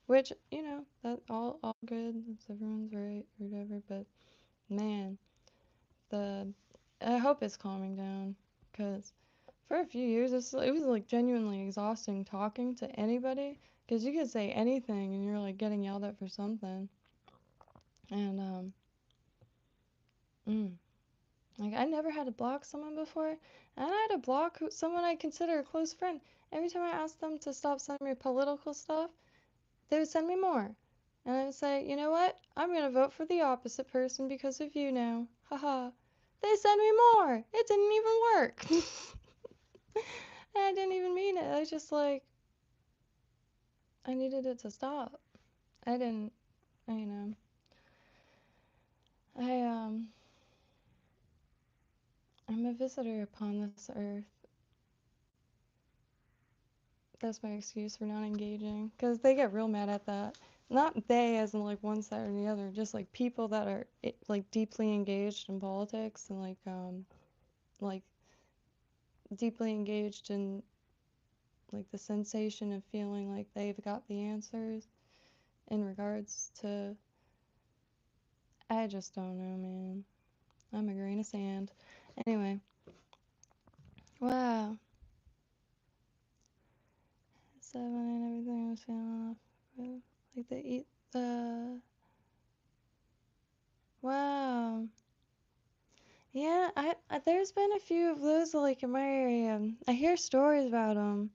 Which, that all good. It's everyone's right or whatever. But man, the I hope it's calming down because for a few years it was like genuinely exhausting talking to anybody because you could say anything and you're like getting yelled at for something. And mm, like I never had to block someone before, and I had to block someone I consider a close friend. Every time I asked them to stop sending me political stuff, they would send me more. And I would say, you know what? I'm gonna vote for the opposite person because of you now. Haha. They send me more. It didn't even work. And I didn't even mean it. I was just like, I needed it to stop. I didn't, you know, I I'm a visitor upon this earth. That's my excuse for not engaging. Because they get real mad at that. Not they as in like one side or the other, just like people that are like deeply engaged in politics and like deeply engaged in like the sensation of feeling like they've got the answers in regards to I just don't know, man. I'm a grain of sand. Anyway, wow. 7 and everything was feeling off. Like they eat the wow. Yeah, there's been a few of those like in my area. I hear stories about them.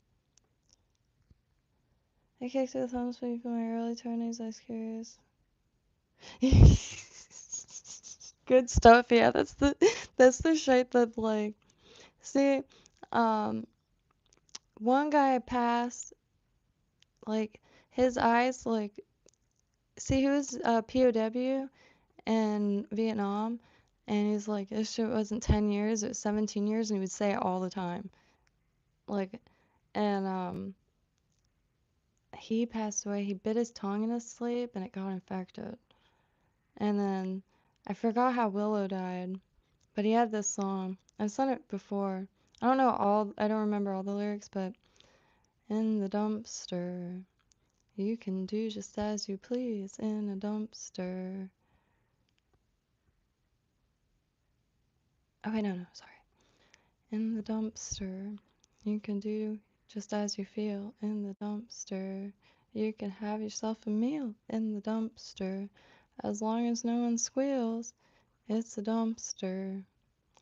I kicked with thumbs from my early 20s. I was curious. Good stuff. Yeah, that's the shit that like. See, um, one guy passed like his eyes like. See, he was a POW in Vietnam, and he's like, this shit wasn't 10 years, it was 17 years, and he would say it all the time. Like, and he passed away. He bit his tongue in his sleep and it got infected. And then I forgot how Willow died, but he had this song. I've sung it before. I don't remember all the lyrics, but in the dumpster, you can do just as you please in a dumpster. Oh, wait, no, sorry. In the dumpster, you can do just as you feel in the dumpster. You can have yourself a meal in the dumpster. As long as no one squeals, it's a dumpster.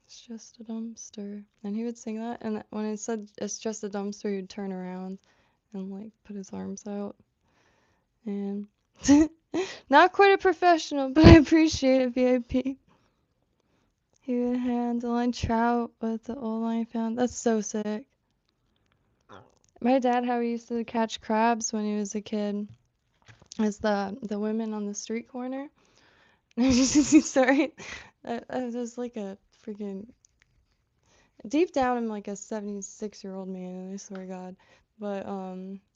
It's just a dumpster. And he would sing that, and when I said it's just a dumpster, he'd turn around and like put his arms out. And not quite a professional, but I appreciate it, VIP. He would handle line trout with the old line found. That's so sick. My dad, how he used to catch crabs when he was a kid, is the women on the street corner. Sorry, I was like a freaking deep down I'm like a 76-year-old man, I swear to God. But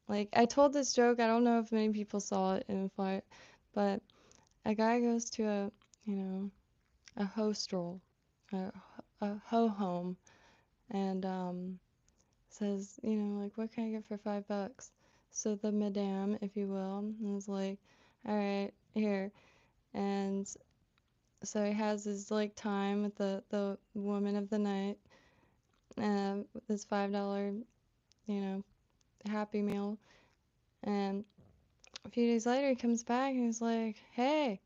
like I told this joke, I don't know if many people saw it in the fight, but a guy goes to a hostel, a, a ho home, and says, like, what can I get for $5? So the madame, if you will, was like, all right, here. And so he has his like time with the woman of the night, with his $5, you know, Happy Meal. And a few days later, he comes back and he's like, "Hey,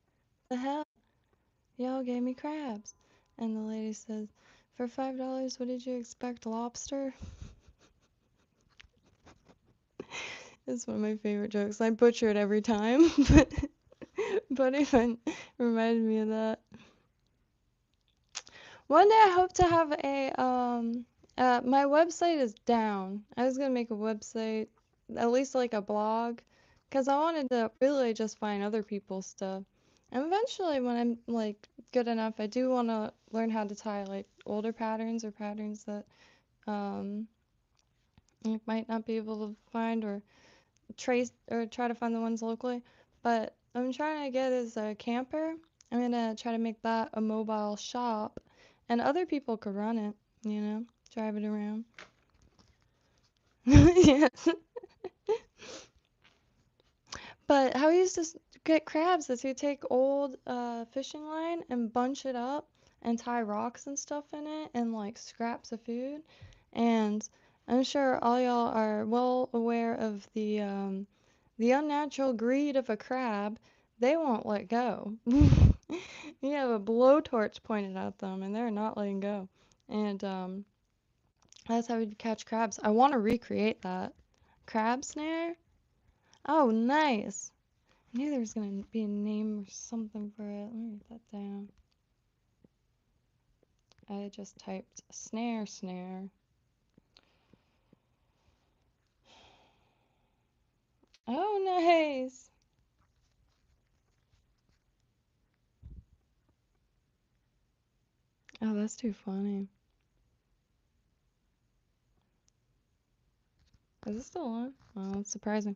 the hell? Y'all gave me crabs." And the lady says, "For $5, what did you expect, lobster?" It's one of my favorite jokes. I butcher it every time, but it reminded me of that. One day I hope to have my website is down. I was gonna make a website, at least like a blog, because I wanted to really just find other people's stuff. And eventually, when I'm like good enough, I do want to learn how to tie like older patterns or patterns that um you might not be able to find or trace or try to find the ones locally. But I'm trying to get as a camper. I'm gonna try to make that a mobile shop, and other people could run it. Drive it around. Yes. But how we used to get crabs is we take old fishing line and bunch it up and tie rocks and stuff in it and like scraps of food. And I'm sure all y'all are well aware of the unnatural greed of a crab. They won't let go. You have a blowtorch pointed at them and they're not letting go. And that's how we catch crabs. I want to recreate that. Crab snare? Oh, nice. I knew there was going to be a name or something for it. Let me write that down. I just typed snare. Oh, nice. Oh, that's too funny. Is it still on? Oh, that's surprising.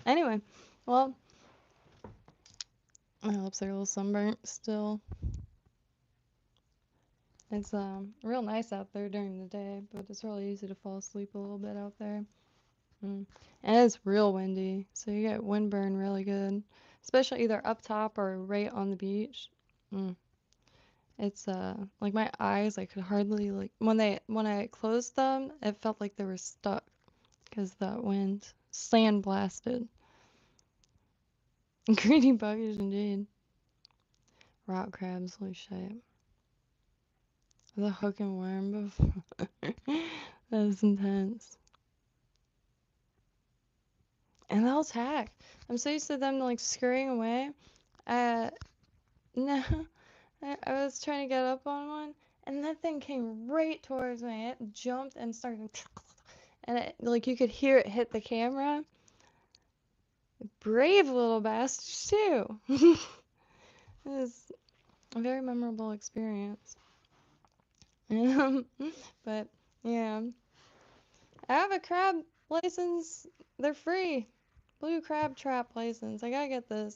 Anyway, well, my lips are a little sunburnt still. It's real nice out there during the day, but it's really easy to fall asleep a little bit out there. And it's real windy, so you get windburn really good, especially either up top or right on the beach. Mm. It's like my eyes, I could hardly like when I closed them, it felt like they were stuck because that wind sandblasted. Greedy buggers indeed. Rock crabs, holy shit. The hook and worm before. That was intense. And they'll attack. I'm so used to them like scurrying away. No, I was trying to get up on one, and that thing came right towards me. It jumped and started, and like you could hear it hit the camera. Brave little bastard too. It was a very memorable experience. But yeah, I have a crab license. They're free. Blue crab trap license. I gotta get the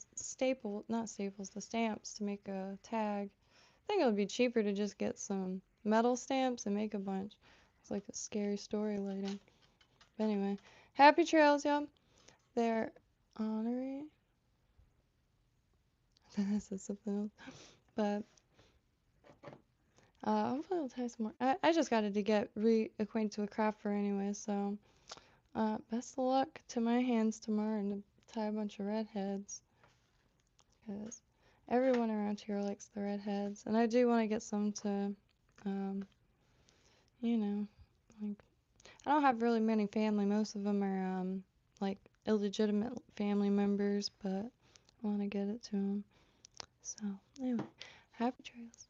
not staples, the stamps to make a tag. I think it would be cheaper to just get some metal stamps and make a bunch. It's like a scary story later. But anyway, happy trails, y'all. They're honorary. This is something else. But hopefully I'll tie some more. I just got to get reacquainted with craft fur anyway, so best of luck to my hands tomorrow and to tie a bunch of redheads. Because everyone around here likes the redheads. And I do want to get some to, um, like, I don't have really many family. Most of them are, like, illegitimate family members, but I want to get it to them. So, anyway, happy trails.